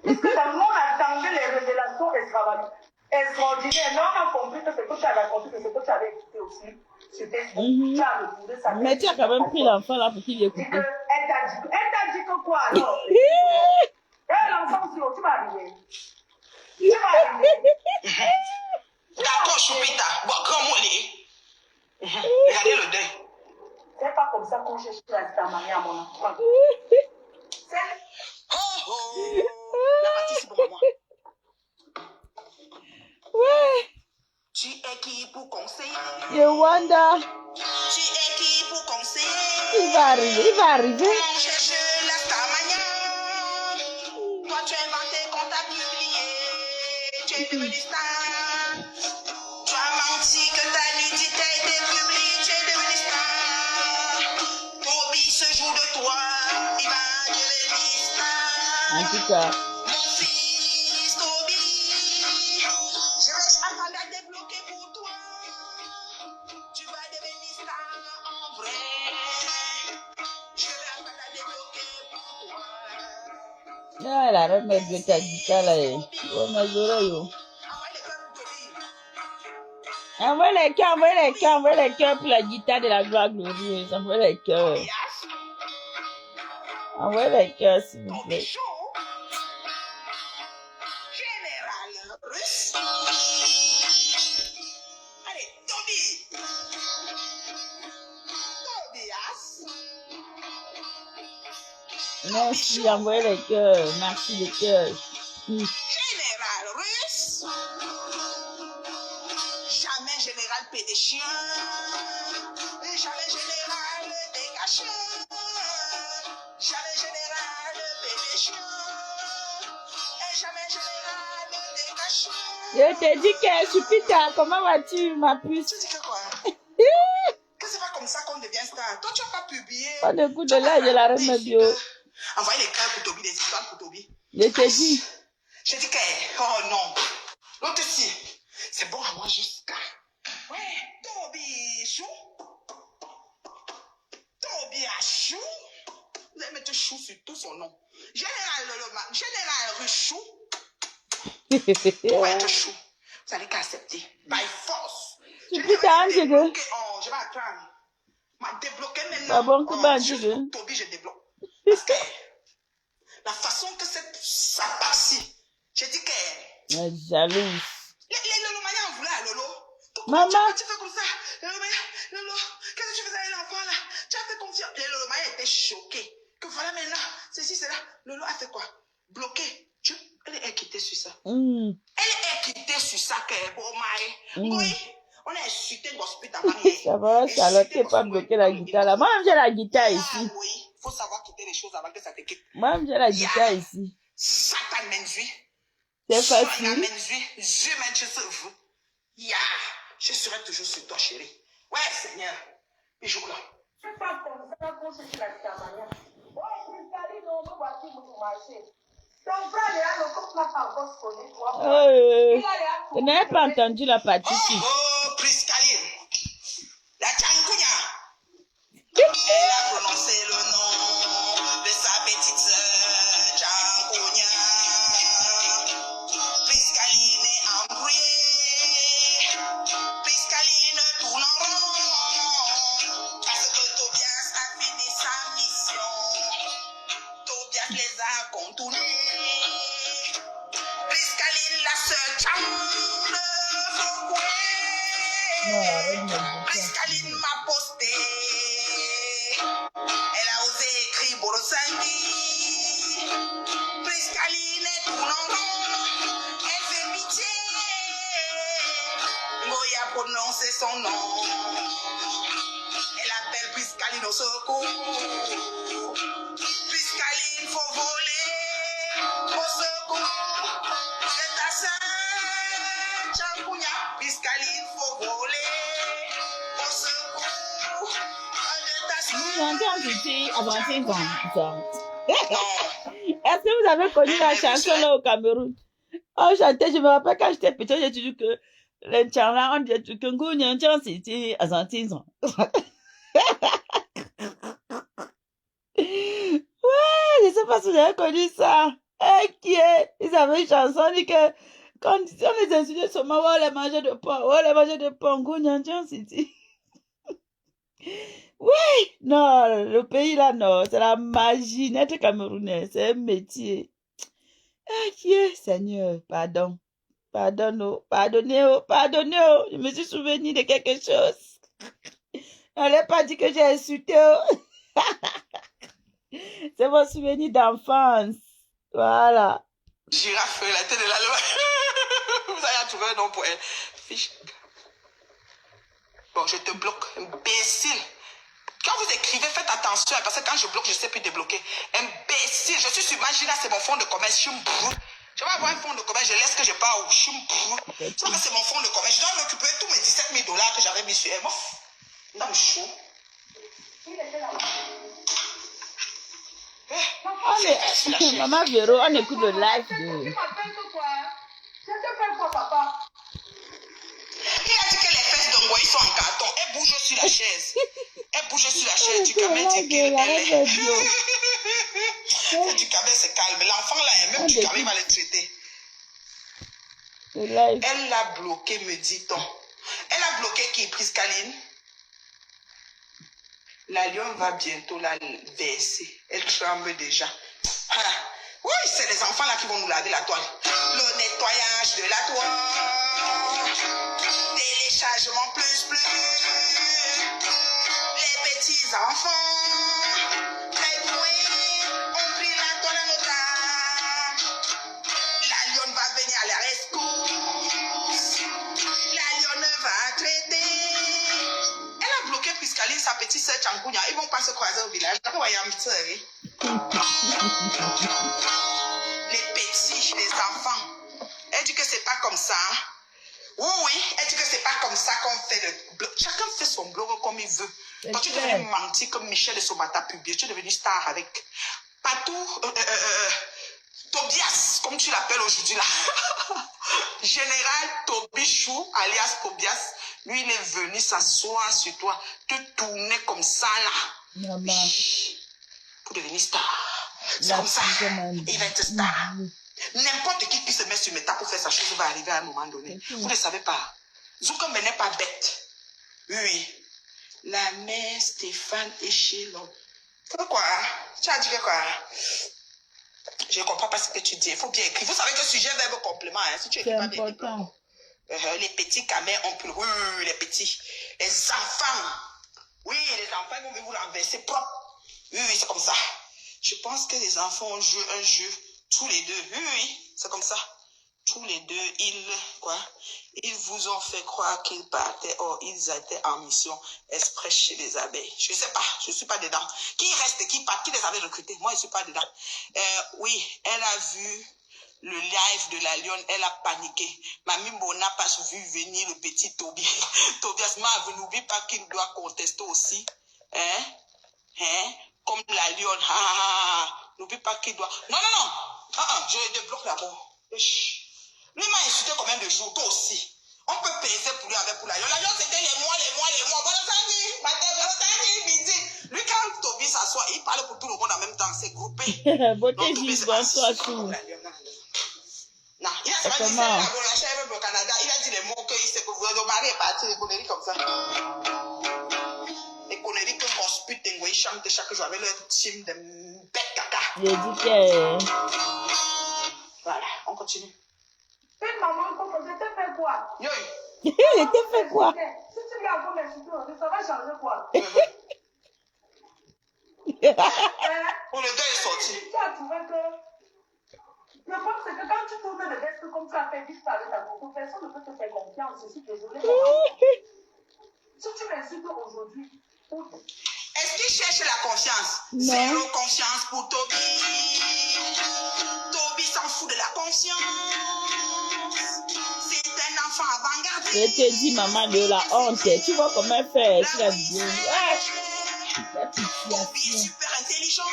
Speaker 3: Parce que dans le monde attendait les révélations extraordinaires. Mais on a compris que ce que tu as raconté, c'est ce que tu avais écouté aussi. C'était tu as retrouvé ça.
Speaker 1: Mais tu as quand même pris l'enfant là pour qu'il écoute.
Speaker 3: Elle t'a dit que quoi alors? L'enfant, tu vas arriver. Tu vas arriver.
Speaker 2: D'accord, Choupita. Grand mollet. Regardez le deuil.
Speaker 3: C'est pas comme ça qu'on cherche ta mamie à mon enfant. C'est...
Speaker 2: Oh, la partie, c'est pour moi.
Speaker 1: Ouais.
Speaker 2: Tu es qui pour conseiller?
Speaker 1: Yewanda,
Speaker 2: Tu es qui pour conseiller?
Speaker 1: il va arriver.
Speaker 2: On cherche la Starmania. Toi, tu as inventé qu'on t'a publié. Tu es devenu star. Tu as menti que ta nudité était publiée. Tu es devenu star. Toby se joue de toi. Il va devenir star.
Speaker 1: En tout cas,
Speaker 2: Mon fils Toby, je vais attendre à débloquer pour toi. Tu vas devenir star en vrai. Je vais attendre à débloquer pour toi.
Speaker 1: ah, la reine de ta guitare là. Oh, mes oreilles.
Speaker 2: Envoie les cœurs, Toby.
Speaker 1: Envoie les cœurs pour la guitare de la gloire glorieuse. Envoie les cœurs.
Speaker 2: Yes.
Speaker 1: Envoie les cœurs, s'il vous
Speaker 2: Toby
Speaker 1: plaît.
Speaker 2: Show. Général russe. Allez, Toby. Tobias.
Speaker 1: Merci, envoie les cœurs. Merci les cœurs.
Speaker 2: Général russe. Jamais général pédéchien. Jamais général dégagé. Jamais général pédéchien. Et jamais général dégagé.
Speaker 1: Je te dis que Choupita, comment vas-tu, ma puce?
Speaker 2: Tu dis que quoi? Que c'est pas comme ça qu'on devient star. Toi, tu n'as pas publié.
Speaker 1: Pas de coup de là, je la reine bio.
Speaker 2: Envoyez les cœurs pour Toby, des histoires pour Toby.
Speaker 1: Je te dis.
Speaker 2: Je dis que, oh non. L'autre ici, c'est bon à moi jusqu'à. Ouais, Toby Chou. Toby à Chou. Vous allez mettre Chou sur tout son nom. Général Ruchou. Pour être Chou. Vous allez qu'accepter. By force.
Speaker 1: Choupita, un petit peu.
Speaker 2: Oh, je vais attendre. M'a débloqué maintenant.
Speaker 1: Ah bon, tu vas
Speaker 2: juste
Speaker 1: dire.
Speaker 2: pour Toby, je débloque. Parce que la façon que ça passe, je dis que.
Speaker 1: Jalouse.
Speaker 2: Lolo Maya en voulait à Lolo.
Speaker 1: Maman.
Speaker 2: Tu fais comme ça. Lolo Maya, Lolo, qu'est-ce que tu faisais à l'enfant là? Tu as fait confiance. Et Lolo Maya était choqué. Que voilà maintenant, ceci, cela. Lolo a fait quoi? Bloqué. Elle est quittée sur ça. Elle est quittée sur ça, que bon, Maï. Oui. On a insulté l'hospital.
Speaker 1: Ça va, Charlotte, t'es pas bloqué la guitare là. Moi-même, j'ai la guitare ici.
Speaker 2: Oui, il faut savoir quitter les choses avant que ça te quitte.
Speaker 1: Moi-même, j'ai la guitare ici.
Speaker 2: Satan m'enduit.
Speaker 1: C'est facile.
Speaker 2: Je serai toujours sur toi, chérie. Ouais, Seigneur. Bijou là.
Speaker 3: C'est pas comme ça qu'on cherche la Starmania. Ouais, Cristalline, on peut partir pour ton marché. Ton frère, il a le couple n'a pas encore sonné, toi.
Speaker 1: Je n'avais pas entendu la partie ici.
Speaker 2: Oh, Priscaline. La Tchankounia. Elle a prononcé le nom de sa petite sœur, Tchankounia. Priscaline est embrouillée. Priscaline tourne en rond. Parce que Tobias a fini sa mission. Tobias les a tourner. Priscaline, la sœur Cham de Foucault. Priscaline m'a posté. Elle a osé écrire Borosangui. Priscaline est tout l'enfant. Elle fait pitié. Ngoya prononce son nom. Elle appelle Priscaline au secours. Priscaline, faut voler au secours de ta sœur Champounia. Priscaline, faut voler au secours de ta sœur.
Speaker 1: Est-ce que vous avez connu la chanson là au Cameroun? On chantait, je me rappelle quand j'étais petite, j'ai toujours que les chants là, on disait que Ngounian Chan, c'était Azantine. Ouais, je sais pas si vous avez connu ça. Ils avaient une chanson, dit que quand on les insultait seulement, on les mangeait de pain, Ngounian Chan, c'était. Oui, non, le pays là, non, c'est la magie. Être camerounais, c'est un métier. Seigneur, pardon. Pardonnez-nous. Je me suis souvenu de quelque chose. On n'a pas dit que j'ai insulté. C'est mon souvenir d'enfance. Voilà.
Speaker 2: Girafe, la tête de la loi. Vous avez trouvé un nom pour elle. Fiche. Bon, je te bloque, imbécile. Quand vous écrivez, faites attention, parce que quand je bloque, je ne sais plus débloquer. Imbécile, je suis sur Magina, c'est mon fonds de commerce. Je vais avoir un fonds de commerce, je laisse que je pars où. C'est mon fonds de commerce. Je dois récupérer tous mes 17 000 $ que j'avais mis sur elle. Non, chou.
Speaker 1: Maman Véro, on écoute le live de...
Speaker 2: Il a dit que les fesses de Ngoï sont en carton. Elle bouge sur la chaise. Du Ducamel dit qu'elle est. Ducamel se calme. L'enfant là, même Ducamel va le traiter. Elle l'a bloqué, me dit-on. Elle a bloqué qui? Priscaline. La lionne va bientôt la verser. Elle tremble déjà. Oui, c'est les enfants là qui vont nous laver la toile. Le nettoyage de la toile. Téléchargement plus. Les petits enfants. Très doués. On prie la toile en otage. La lionne va venir à la rescousse. La lionne va traiter. Elle a bloqué Priscaline, sa petite sœur Chankounia. Ils vont pas se croiser au village. Les petits, les enfants. Elle dit que c'est pas comme ça. Oui, elle dit que c'est pas comme ça qu'on fait le blog. Chacun fait son blog comme il veut. Quand tu deviens menti comme Michel de Somata publié, tu es devenu star avec Patou, Tobias, comme tu l'appelles aujourd'hui là. Général Tobichou, alias Tobias, lui il est venu s'asseoir sur toi, te tourner comme ça là.
Speaker 1: Maman.
Speaker 2: Pour devenir star. C'est comme ça. Il va être star. N'importe qui se met sur mes tas pour faire sa chose va arriver à un moment donné. Vous ne savez pas. Zoukom n'est pas bête. Oui. La mère Stéphane est chez l'homme. Quoi? Tu as dit que quoi? Je ne comprends pas ce que tu dis. Il faut bien écrire. Vous savez que sujet, verbe, complément. Hein? Si tu écris pas bien. Les petits camés ont pu. Oui, les petits. Les enfants. Oui, les enfants ils vont vous renverser propre. Oui, c'est comme ça. Je pense que les enfants ont joué un jeu. Tous les deux. Oui, c'est comme ça. Tous les deux, ils vous ont fait croire qu'ils partaient. Or, ils étaient en mission exprès chez les abeilles. Je ne sais pas. Je ne suis pas dedans. Qui reste, qui part, qui les avait recrutés? Moi, je ne suis pas dedans. Oui, elle a vu le live de la lionne. Elle a paniqué. Mamie Bona n'a pas vu venir le petit Tobias. Tobias, n'oublie pas qu'il doit contester aussi. Comme la lionne. N'oublie pas qu'il doit... Non. Je débloque d'abord. Lui m'a insulté combien de jours? Toi aussi. On peut peser pour lui avec pour la lionne. La lionne, c'était les mois. Lui, quand Toby s'assoit, il parle pour tout le monde en même temps. C'est groupé.
Speaker 1: Beauté juste, bonsoir, tout.
Speaker 2: Non, il a Canada. Il a dit les mots qu'il sait que votre mari est parti. Les conneries comme ça. Les conneries que Hospit il chante chaque jour avec leur team de bête caca.
Speaker 1: Je dis que...
Speaker 2: Voilà, on continue.
Speaker 3: Une maman, je t'ai fait quoi?
Speaker 2: Yo.
Speaker 1: Je t'ai fait quoi?
Speaker 3: Si tu viens encore m'insulter aujourd'hui, ça va changer quoi?
Speaker 2: Pour le deuil est sorti.
Speaker 3: Tu as trouvé que... Le problème, c'est que quand tu tournes le veste comme tu as fait vite avec ta photo, personne ne peut te faire confiance. Je suis désolée. Si tu m'insultes aujourd'hui,
Speaker 2: est-ce qu'il cherche la confiance?
Speaker 1: Non.
Speaker 2: Zéro confiance pour Toby. Toby s'en fout de la confiance. C'est un enfant avant-gardiste.
Speaker 1: Je te dis, maman, de la honte. Tu vois comment elle fait sur la vidéo.
Speaker 2: Toby est super intelligent.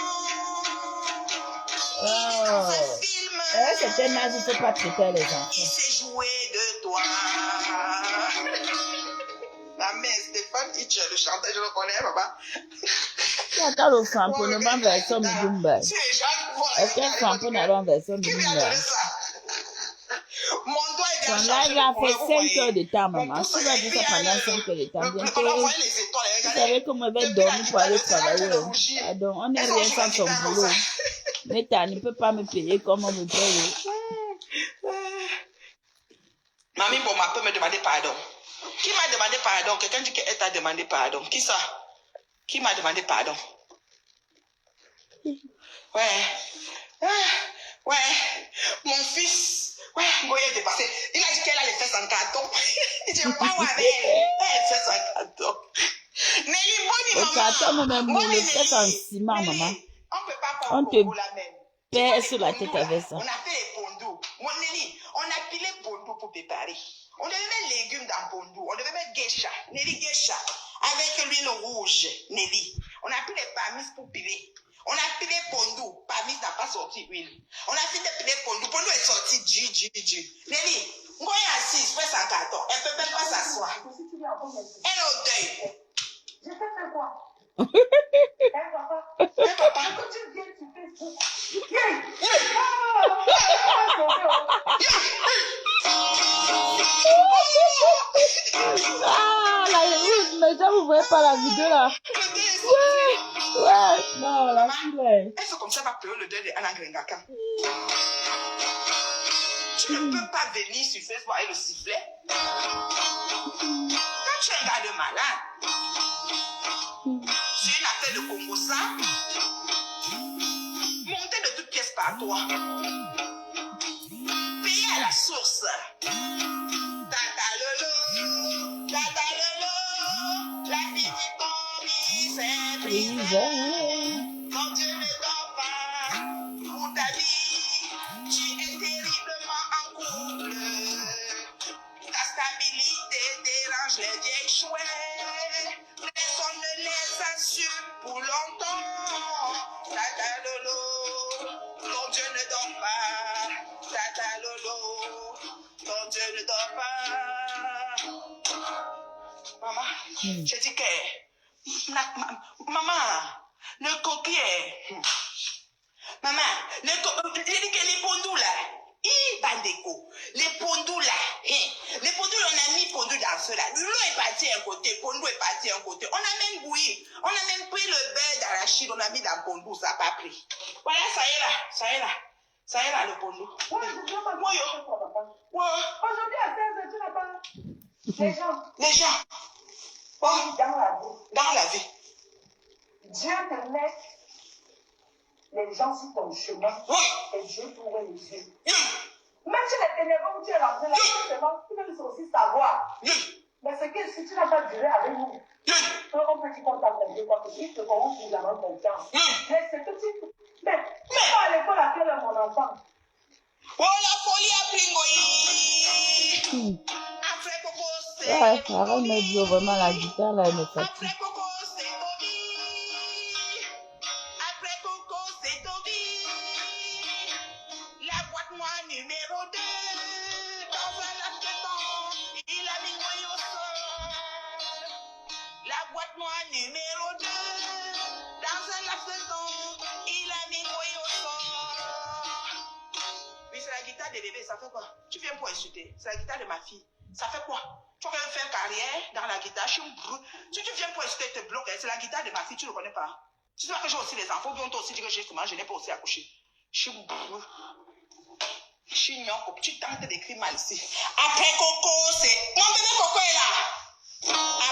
Speaker 1: Oh. C'est un âge où il ne faut pas traiter les enfants.
Speaker 2: Il sait jouer de toi. La mère Stéphane, tu es le chanteur, je le connais, papa.
Speaker 1: Tu attends le framponnement version Mugumba. Est-ce qu'un framponnement version Mugumba? Son live a fait 5 heures de temps, maman. Si tu vas dire ça pendant 5 heures de temps, bientôt, vous savez comment elle va dormir pour aller travailler. Donc, on n'est rien sans son boulot. Mais tu ne peux pas me payer comme on me paye.
Speaker 2: Mamie Boma peut me demander pardon. Qui m'a demandé pardon? Quelqu'un dit qu'elle t'a demandé pardon. Qui ça? Qui m'a demandé pardon? Ouais. Ouais. Mon fils. Ouais, Goye est dépassé. Il a dit qu'elle a les fesses en carton. Il dit pas ouais, mais elle a les fesses en carton. Nelly, bonne maman.
Speaker 1: Au carton, même pour les fesses en ciment, maman.
Speaker 2: On peut pas
Speaker 1: On te
Speaker 2: la même.
Speaker 1: paie sur la tête avec ça.
Speaker 2: On a fait les pondous. Mon Nelly, on a pilé pondou pour préparer. On devait mettre légumes dans pondou. On devait mettre geisha. Nelly geisha. Avec l'huile rouge. Nelly. On a pris les parmis pour piler. On a pilé pondou. Parmis n'a pas sorti huile. On a fini de piler pondou. Pondou est sorti du. Nelly, moi assise, fais sa carton. Elle peut même pas s'asseoir. Elle est au deuil.
Speaker 3: je t'ai fait quoi? Papa.
Speaker 2: Papa.
Speaker 3: Quand tu viens sur Facebook,
Speaker 1: Ah, mais ça, vous voyez pas la vidéo là. Ouais, non, la fille là.
Speaker 2: Elle fait comme ça, va pleurer le deuil de Anna Grengaka. Tu ne peux pas venir sur Facebook avec le sifflet. Quand tu es un gars de malade, c'est une affaire de Congo ça. Monter de toutes pièces par toi. Payer à la source. Tata Lolo, la fille qui tombe, c'est brisé. Mon Dieu ne dort pas pour ta vie. Tu es terriblement en couple. Ta stabilité dérange les vieilles chouettes. Personne ne les assure pour longtemps. Tata Lolo, ton Dieu ne dort pas. Tata Lolo, ton Dieu ne dort pas. Maman, je dis que... Maman, le coquille... Maman, je dis que les pondous là... Bandeko, les pondous là... Les pondous, on a mis pondou dans ceux là. L'eau est parti à un côté, pondou est parti à un côté. On a même bouilli. On a même pris le beurre d'arachide, on a mis dans le pondou, ça n'a pas pris. Voilà, ça y est là, ça y est là. Ça y est là, le pondou.
Speaker 3: aujourd'hui à 16h, tu n'as pas...
Speaker 2: Les gens. Oh,
Speaker 3: dans la vie,
Speaker 2: dans la vie.
Speaker 3: Dieu te met les gens sur ton chemin et Dieu t'ouvre les yeux. Même si les ténèbres où tu es rentré là, tu peux aussi savoir. Mais c'est que si tu n'as pas duré avec nous, on peut dire qu'on t'a compris quoi que tu te corromps pour jamais confiance. Mais c'est que tu... Mais pas à l'école à quel est mon enfant?
Speaker 2: Oh la folie à Plingoï. Après Coco, c'est...
Speaker 1: Ouais, arrête de mettre vraiment la guitare là, elle me fatigue.
Speaker 2: Après Coco, c'est Toby. Après Coco, c'est Toby. La boîte noire numéro 2. Dans un laps de temps, il a mis Goye au sol. La boîte noire numéro 2. Dans un laps de temps, il a mis Goye au sol. Oui, c'est la guitare de bébé, ça fait quoi? Tu viens pour insulter. C'est la guitare de ma fille. Ça fait quoi? Tu veux faire carrière dans la guitare? Si tu viens pour insulter, te bloque. C'est la guitare de ma fille, tu ne le connais pas. Tu sais que j'ai aussi les enfants, ou bien on t'a aussi dit que je n'ai pas aussi accouché. Je suis bourreux. Je suis gnocco. Tu tentes d'écrire mal ici. Après Coco, c'est... Mon bébé Coco est là.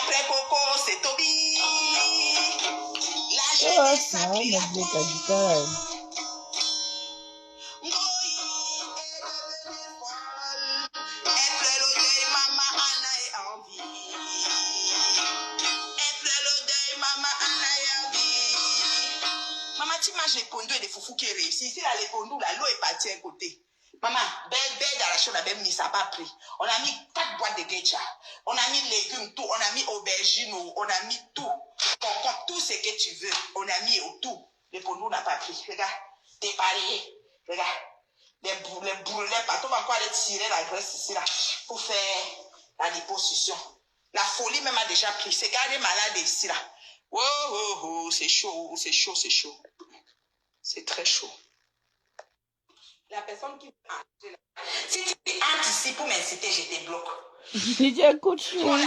Speaker 2: Après Coco, c'est Toby. La jeunesse a pris la cour. Maman, tu manges les pondus et les foufous qui est réussi. Ici, là, les pondus, là, l'eau est partie à un côté. Maman, belle d'arracher, on avait mis, ça n'a pas pris. On a mis 4 boîtes de gecha. On a mis légumes, tout. On a mis aubergines, on a mis tout. Tout ce que tu veux. On a mis tout. Les pondus n'a pas pris. Regarde, t'es pareil. Regarde. Les brûlés, partout, on va encore aller tirer la graisse ici, là, pour faire la liposuction. La folie même a déjà pris. C'est garder malade ici, là. Oh, oh, oh, c'est chaud, c'est chaud, c'est chaud. C'est très chaud. La personne qui entre là. Si tu entres ici pour m'inciter, je te bloque.
Speaker 1: J'écoute chaud.
Speaker 2: Bon, la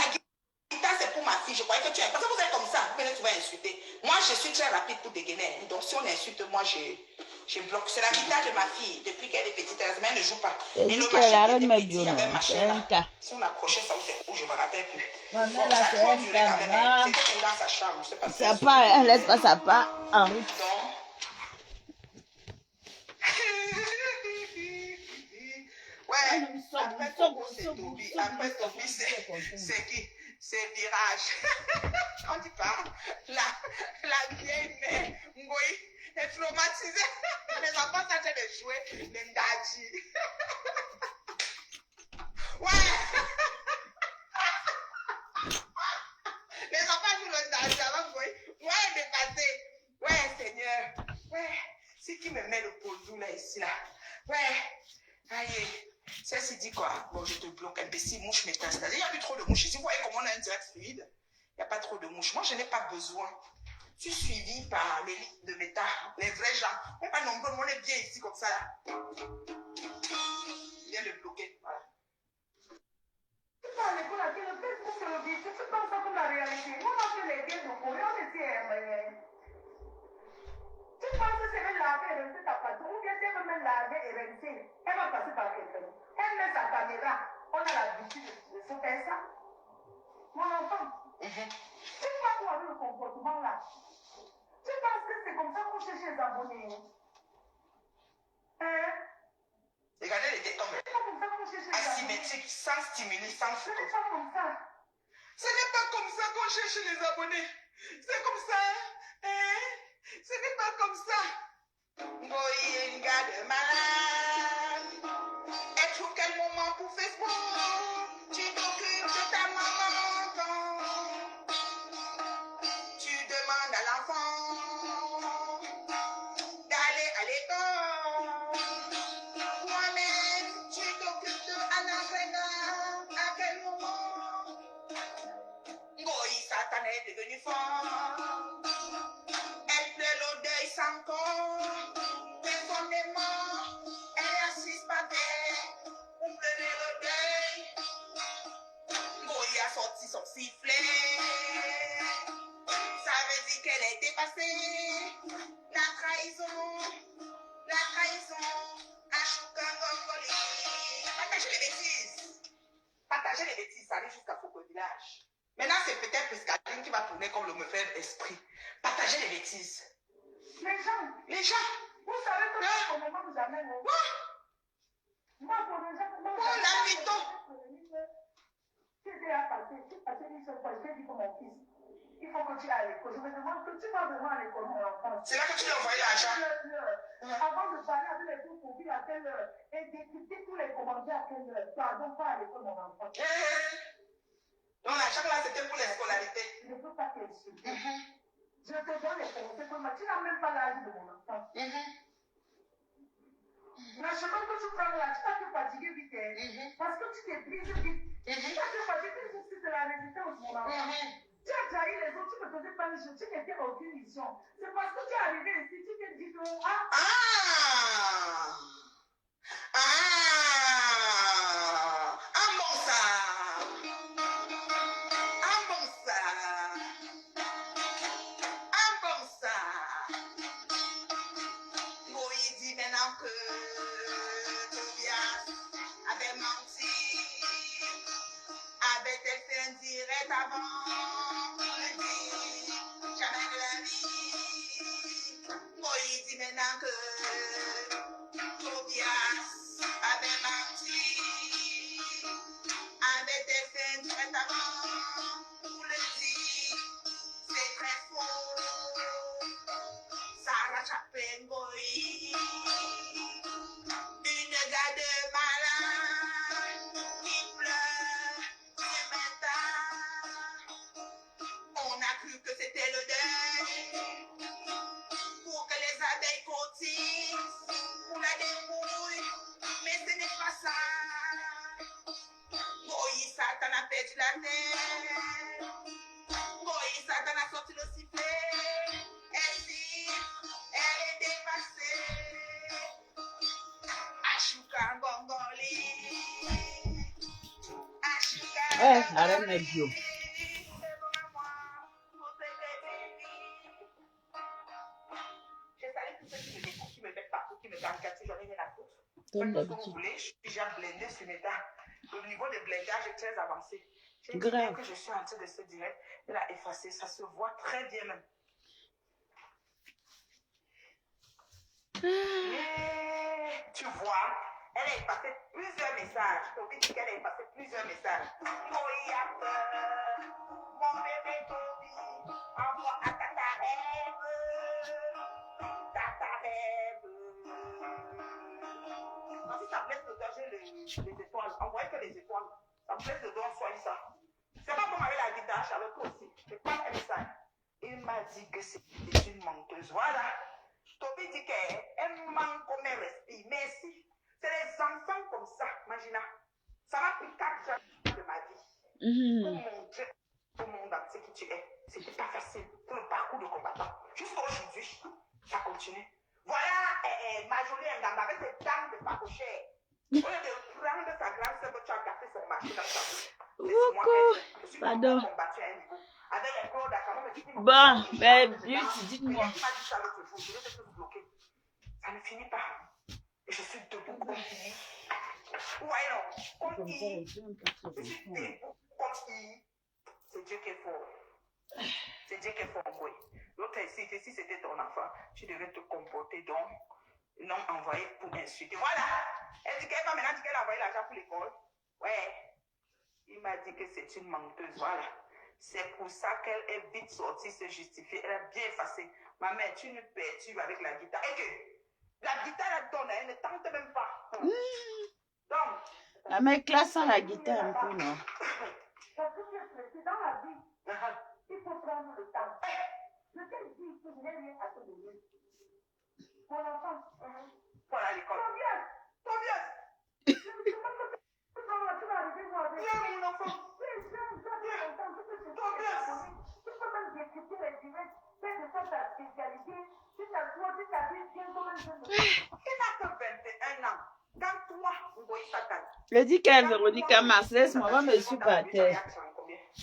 Speaker 2: guitare, c'est pour ma fille. Je croyais que tu es. Parce que vous êtes comme ça. Vous tu vas insulter. Moi, je suis très rapide pour dégainer. Donc, si on insulte, moi, je bloque. C'est la guitare de ma fille. Depuis qu'elle est petite, elle ne joue pas.
Speaker 1: Et
Speaker 2: le
Speaker 1: qu'elle arrête
Speaker 2: machin
Speaker 1: ma
Speaker 2: était petit, il y avait un machin là.
Speaker 1: cas.
Speaker 2: Si on accrochait ça, où je ne me rappelle plus.
Speaker 1: Maman,
Speaker 2: Bon,
Speaker 1: là,
Speaker 2: ça a
Speaker 1: c'est
Speaker 2: trop
Speaker 1: un
Speaker 2: duré quand même.
Speaker 1: cas.
Speaker 2: C'était dans sa chambre. Je sais pas si
Speaker 1: Ça part, elle laisse pas ça part. En route.
Speaker 2: Donc, ouais, après Coco, c'est Toby. Après Toby, c'est qui? C'est Virage. On dit pas. La vieille mère, Ngoï, est traumatisée. Les enfants sont en train de jouer le Ndadji. Ouais. Les enfants jouent le Ndadji avant Ngoï. Ouais, dépassé. Ouais, Seigneur. Ouais. C'est qui me met le pondou là, ici, là. Ouais. Aïe. Celle-ci dit quoi? Bon, je te bloque. Imbécile, mouche métastase. Il n'y a plus trop de mouches. Si vous voyez comment on a un direct fluide, il n'y a pas trop de mouches. Moi, je n'ai pas besoin. Je suis suivi par l'élite de méta, les vrais gens. On n'est pas nombreux, mais on est bien ici, comme ça, là. Viens le bloquer. Voilà.
Speaker 3: Tu parles pour la télé, Facebook, c'est le but. Tu penses ça comme la réalité. Nous, on a fait les biens de Corée, on était... Tu penses que c'est même laver et rincer ta patrouille, ou bien c'est même laver et rincer. Elle va passer par quelqu'un. Elle met sa caméra. On a l'habitude de faire ça. Mon enfant, tu vois où avec le comportement là? Tu penses que c'est comme ça qu'on cherche les abonnés? Hein?
Speaker 2: Regardez les détombes.
Speaker 3: C'est pas comme ça qu'on cherche les abonnés.
Speaker 2: Asymétrique, sans stimuler, sans
Speaker 3: Ce
Speaker 2: photo.
Speaker 3: n'est pas comme ça.
Speaker 2: Ce n'est pas comme ça qu'on cherche les abonnés. C'est comme ça. Hein? Ce n'est pas comme ça. Goyenga de malade. Elle trouve quel moment pour Facebook? Tu t'occupes de ta maman. Tu demandes à l'enfant d'aller à l'école. Toi-même, tu t'occupes de Anna Grega. À quel moment? Goy, Satan est devenu fort. Elle pleure l'odeuil sans corps. Profondément, elle est assise par terre. Pour pleurer l'odeuil. Goy a sorti son sifflet. Ça veut dire qu'elle est dépassée. La trahison. Partagez les bêtises. Partagez les bêtises, ça arrive jusqu'à Foucault Village. Maintenant, c'est peut-être Pescadine qui va tourner comme le mauvais esprit. Partagez les bêtises.
Speaker 3: Les gens, vous savez que au moment où j'amène moi, pour les gens,
Speaker 2: la mytho.
Speaker 3: C'était à passer, tu passais une seule fois, je t'ai dit pour mon fils, il faut que tu ailles à l'école. Je me demande que tu vas vraiment à l'école, mon enfant.
Speaker 2: C'est là que tu lui as envoyé l'argent.
Speaker 3: Avant de parler avec les cours pour à quelle heure et d'écouter tous les commentaires à quelle heure. Pardon, pas à l'école, mon enfant.
Speaker 2: Donc l'argent là, c'était pour les scolarités.
Speaker 3: Je ne peux pas t'insulter. Je te donne les conseils pour moi. Tu n'as même pas l'âge de mon enfant. Le chemin que tu prends là, tu vas te fatiguer vite. Parce que tu t'épuises vite. Tu vas te fatiguer juste de la résistance, mon enfant. Tu as trahi les autres, tu ne faisais pas les choses, tu n'étais à aucune mission. C'est parce que tu es arrivé ici, tu t'es dit que.
Speaker 2: Un bon ça. Un bon ça. c'est avant, on le dit, jamais de la vie. Moïse dit maintenant que Tobias avait menti, avait été fait très avant, on le dit, c'est très faux. Sarah Chapengoï, une garde malade qui pleure ce matin. On a cru que c'était le deuil pour que les abeilles cotissent pour la débrouille, mais ce n'est pas ça. Moïse, Satan a perdu la terre. Moïse, Satan a sorti le sifflet. Et si elle est dépassée, Ashuka Ngongoli, Ashuka
Speaker 1: Arrête mes bio.
Speaker 2: J'ai salé tous ceux qui me découpent, qui me mettent partout, qui me caricaturent, j'en ai rien à foutre.
Speaker 1: Comme
Speaker 2: Faites ce que vous
Speaker 1: d'habitude.
Speaker 2: voulez, je suis déjà blindée sur mes dents. Le niveau de blindage est très avancé. J'ai dit
Speaker 1: Grave.
Speaker 2: bien que je suis en train de ce direct, elle a effacé, ça se voit très bien même. Mais, tu vois, elle a effacé plusieurs messages. Toby dit qu'elle a effacé plusieurs messages. Moïse a peur, mon bébé Toby, envoie à Tata Rêve. Tata Rêve. Non, si ça me laisse le danger, les étoiles, envoyez que les étoiles. Ça me laisse le don, soigne ça. C'est pas comme avec la guitare, avec toi aussi. Je prends un message. Il m'a dit que c'est une menteuse. Voilà. Toby dit qu'elle manque comme elle respire. Merci. C'est les enfants comme ça, imagine. Ça m'a pris 4 ans de ma vie pour montrer au monde entier qui tu es. C'était pas facile pour le parcours de combattant. Jusqu'à aujourd'hui, ça continue. Voilà Majolie Ngamba avec ses dents de pacochère. Au lieu de prendre sa grande sœur, tu as gâté son marché dans sa bouche. C'est moi qui je suis
Speaker 1: Pardon.
Speaker 2: combattu à un niveau. Avec les corps d'Akama, mais tu dis,
Speaker 1: Bon, mais dites-moi.
Speaker 2: Quelqu'un m'a dit ça l'autre jour, je vais te tout bloquer. Ça ne finit pas. Et je suis debout comme I. Ouais, non. Comme I. Je suis debout comme I. C'est Dieu qui est fort. C'est Dieu qui est fort, oui. L'autre ici, si c'était ton enfant, tu devais te comporter donc, non envoyer pour insulter. Voilà. Elle dit qu'elle va maintenant dire qu'elle a envoyé l'argent pour l'école. Ouais. Il m'a dit que c'est une menteuse. Voilà. C'est pour ça qu'elle est vite sortie se justifier. Elle a bien effacé. Ma mère, tu nous perturbes avec la guitare. Et que la guitare, elle donne, elle ne tente même pas. Donc,
Speaker 1: La mère classant la guitare un peu, non?
Speaker 3: Parce que c'est dans la vie. Il faut prendre le temps. Je t'ai dit que je n'ai rien à te donner. Mon enfant.
Speaker 2: voilà l'école.
Speaker 3: Tobias! Je ne sais pas ce que tu vas arriver voir avec.
Speaker 2: Viens, mon enfant.
Speaker 3: Oui, j'aime longtemps. Tu peux même discuter les directs. Faire de ça ta spécialité. Tu t'habilles bien comme un jeune.
Speaker 2: Il n'a que 21 ans. Quand toi, vous voyez ça quand
Speaker 1: Je dis qu'elle Véronique à Marseille, maman me suit par terre.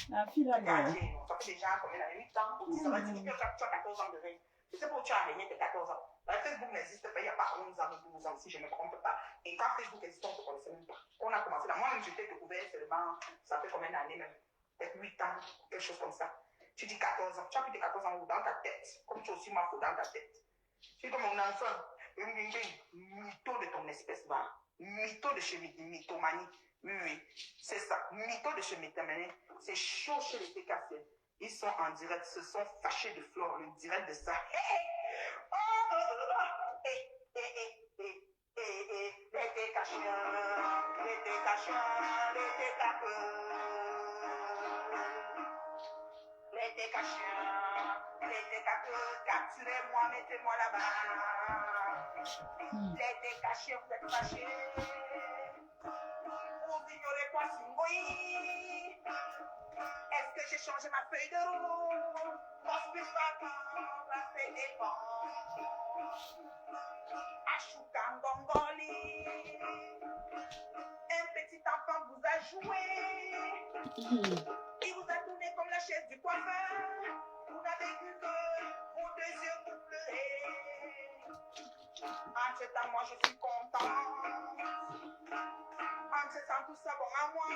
Speaker 1: La fille là, non.
Speaker 2: Ça fait déjà combien d'années 8 ans. Ça va dire que tu as 14 ans de règne. Je sais pas où tu as régné tes 14 ans. Facebook n'existe pas, il n'y a pas 11 ans ou 12 ans, si je ne me trompe pas. Et quand Facebook existe, on ne se connaissait même pas. On a commencé là. Moi-même, je t'ai découvert seulement, ça fait combien d'années même? Peut-être 8 ans, quelque chose comme ça. Tu dis 14 ans. Tu as plus de 14 ans dans ta tête. Comme tu aussi m'as fait dans ta tête. Tu es comme mon enfant. Mytho de ton espèce, va. Mytho de chez mythomanie. Oui, c'est ça. Mytho de chez mythomanie. C'est chaud chez les TKC. Ils sont en direct, se sont fâchés de Flore, le direct de ça. Capturez-moi, mettez-moi là-bas. Les décachés, vous êtes fâchés. Vous ignorez quoi, Singoï? Est-ce que j'ai changé ma feuille de roue? Parce la feuille dépend. Achukangongoli. Un petit enfant vous a joué. Il vous a tourné comme la chaise du coiffeur. Vous n'avez vu que vos 2 yeux vous pleurez. En ce temps, moi je suis content. En ce temps, tout ça bon à moi.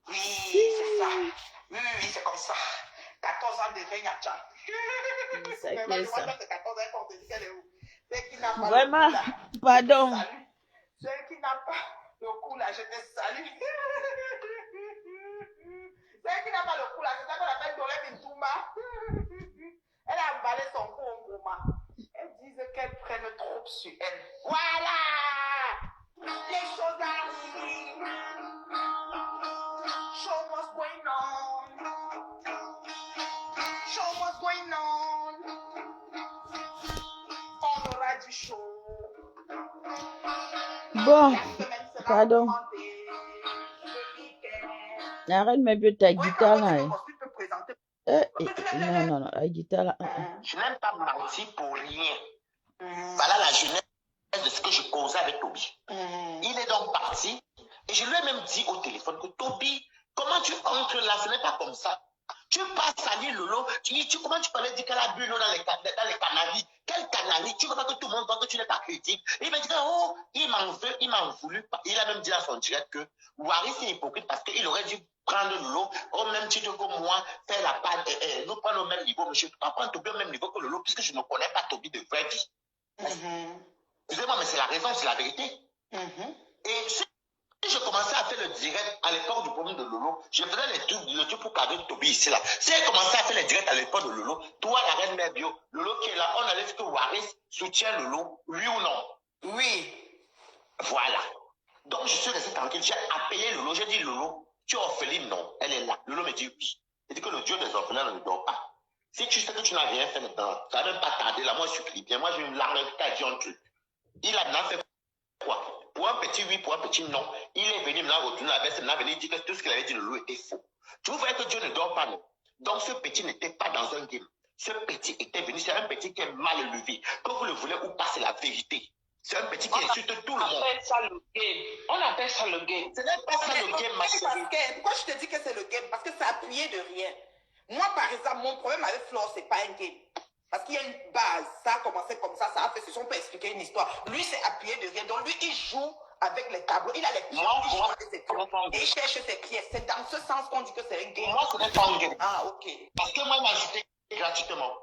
Speaker 2: Oui, c'est ça. Oui, c'est comme ça. 14 ans de règne à Tchad.
Speaker 1: C'est
Speaker 2: Mais moi, je vois ça, c'est 14 ans qu'on te dit qu'elle est où. Celle qui n'a pas
Speaker 1: Vraiment,
Speaker 2: le coup là,
Speaker 1: pardon.
Speaker 2: je te salue. Celle qui n'a pas le coup là, je te salue. Celle qui n'a pas le coup là, c'est ça qu'on appelle Doré Bintouma. Elle a avalé son cou au coma. Elles disent qu'elles prennent trop sur elle. Voilà! Les choses arrivent. Show what's going on. Show what's going on. On aura du show.
Speaker 1: Bon,
Speaker 2: La semaine sera
Speaker 1: pardon.
Speaker 2: commentée. Le week-end.
Speaker 1: Arrête mes vieux ta
Speaker 2: Oui,
Speaker 1: guitare
Speaker 2: maman,
Speaker 1: là.
Speaker 2: tu
Speaker 1: Hein.
Speaker 2: peux aussi te présenter.
Speaker 1: Non, la guitare là.
Speaker 4: Je n'aime pas mentir pour rien. Voilà la jeunesse de ce que je causais avec Toby. Il est donc parti et je lui ai même dit au téléphone que Toby, comment tu entres là? Ce n'est pas comme ça. Tu passes à l'île Lolo, comment tu parlais dire qu'elle a bu l'eau dans les Canaries? Quel Canaries? Tu ne veux pas que tout le monde voit que tu n'es pas critique. Et il m'a dit, oh, il m'en veut, il m'en voulu. Il a même dit à son direct que Waris est hypocrite parce qu'il aurait dû prendre Lolo au même titre que moi, faire la part, nous prendre au même niveau. Mais je ne peux pas prendre Toby au même niveau que Lolo puisque je ne connais pas Toby de vraie vie. Excusez-moi, mais c'est la raison, c'est la vérité. Et si je commençais à faire le direct à l'époque du problème de Lolo, je faisais le truc pour cadrer Toby ici là. Si elle commençait à faire les directs à l'époque de Lolo, toi la reine mère bio, Lolo qui est là, on allait dire que Waris soutient Lolo, oui ou non?
Speaker 2: Oui.
Speaker 4: Voilà. Donc je suis resté tranquille, j'ai appelé Lolo, j'ai dit Lolo, tu es orpheline? Non, elle est là. Lolo me dit oui. Il dit que le Dieu des orphelins ne dort pas. Si tu sais que tu n'as rien fait maintenant, ça n'a même pas tardé là, moi je suis chrétien, moi j'ai une larme qui a dit un truc. Il a fait quoi? Pour un petit oui, pour un petit non. Il est venu maintenant retourner la veste, maintenant venu dire que tout ce qu'il avait dit de Lolo était faux. Tu vous voyez que Dieu ne dort pas, non? Donc ce petit n'était pas dans un game. Ce petit était venu, c'est un petit qui est mal élevé. Que vous le voulez ou pas, c'est la vérité. C'est un petit qui insulte tout le monde.
Speaker 2: On appelle ça le game. On appelle ça le game.
Speaker 4: Ce n'est pas ça le game, ma chérie.
Speaker 2: Pourquoi je te dis que c'est le game? Parce que ça appuyé de rien. Moi, par exemple, mon problème avec Flore, c'est pas un game. Parce qu'il y a une base. Ça a commencé comme ça a fait ceci. On peut expliquer une histoire. Lui, c'est appuyé de rien. Donc, lui, il joue avec les tableaux. Il a les pieds. Il joue avec ses pieds. Et il cherche ses pièces. C'est dans ce sens qu'on dit que c'est un game.
Speaker 4: Moi, ce n'est pas un game.
Speaker 2: Ah, ok.
Speaker 4: Parce que moi, il m'a ajouté gratuitement.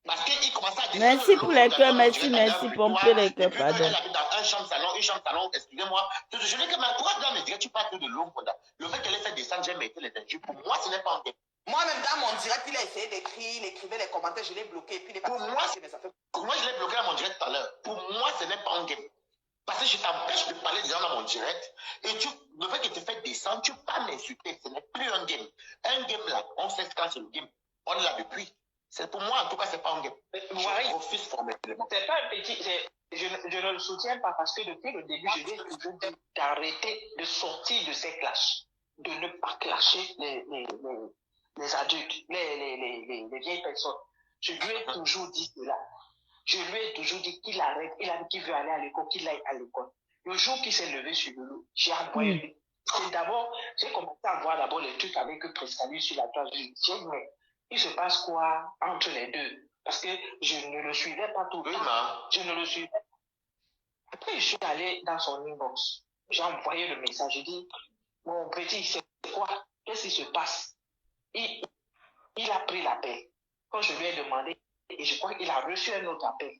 Speaker 4: Parce qu'il commençait à dire...
Speaker 1: Merci pour les cœurs, merci, pomper les cœurs, pardon.
Speaker 4: Elle habite dans un chambre salon, excusez-moi. Je dis que pourquoi dans mes directs, tu parles de l'homme? Le fait qu'elle ait fait descendre, j'ai metté les injures. Pour moi, ce n'est pas un game.
Speaker 2: Moi-même, dans mon direct, il a essayé d'écrire, il écrivait les commentaires, je l'ai bloqué. Et puis il est
Speaker 4: pour moi, je l'ai bloqué dans mon direct tout à l'heure. Pour moi, ce n'est pas un game. Parce que je t'empêche de parler des gens dans mon direct. Et le fait que tu fais descendre, tu peux m'insulter. Ce n'est plus un game. Un game là, on sait quand c'est le game. On est là depuis. C'est pour moi, en tout cas, c'est pas un game. Je refuse formellement.
Speaker 2: C'est pas un petit. Je ne le soutiens pas parce que depuis le début, je lui ai toujours dit d'arrêter de sortir de ces clashs. De ne pas clasher les adultes, les vieilles personnes. Je lui ai toujours dit cela. Je lui ai toujours dit qu'il arrête. Il a dit qu'il veut aller à l'école, qu'il aille à l'école. Le jour qu'il s'est levé sur le loup, j'ai envoyé. C'est d'abord, j'ai commencé à voir d'abord les trucs avec Prescalu sur la toile. Je dis, mais il se passe quoi entre les deux? Parce que je ne le suivais pas tout le temps. Je ne le suivais pas. Après, je suis allé dans son inbox. J'ai envoyé le message. J'ai dit, mon petit, c'est quoi? Qu'est-ce qui se passe? Il a pris l'appel. Quand je lui ai demandé, et je crois qu'il a reçu un autre appel.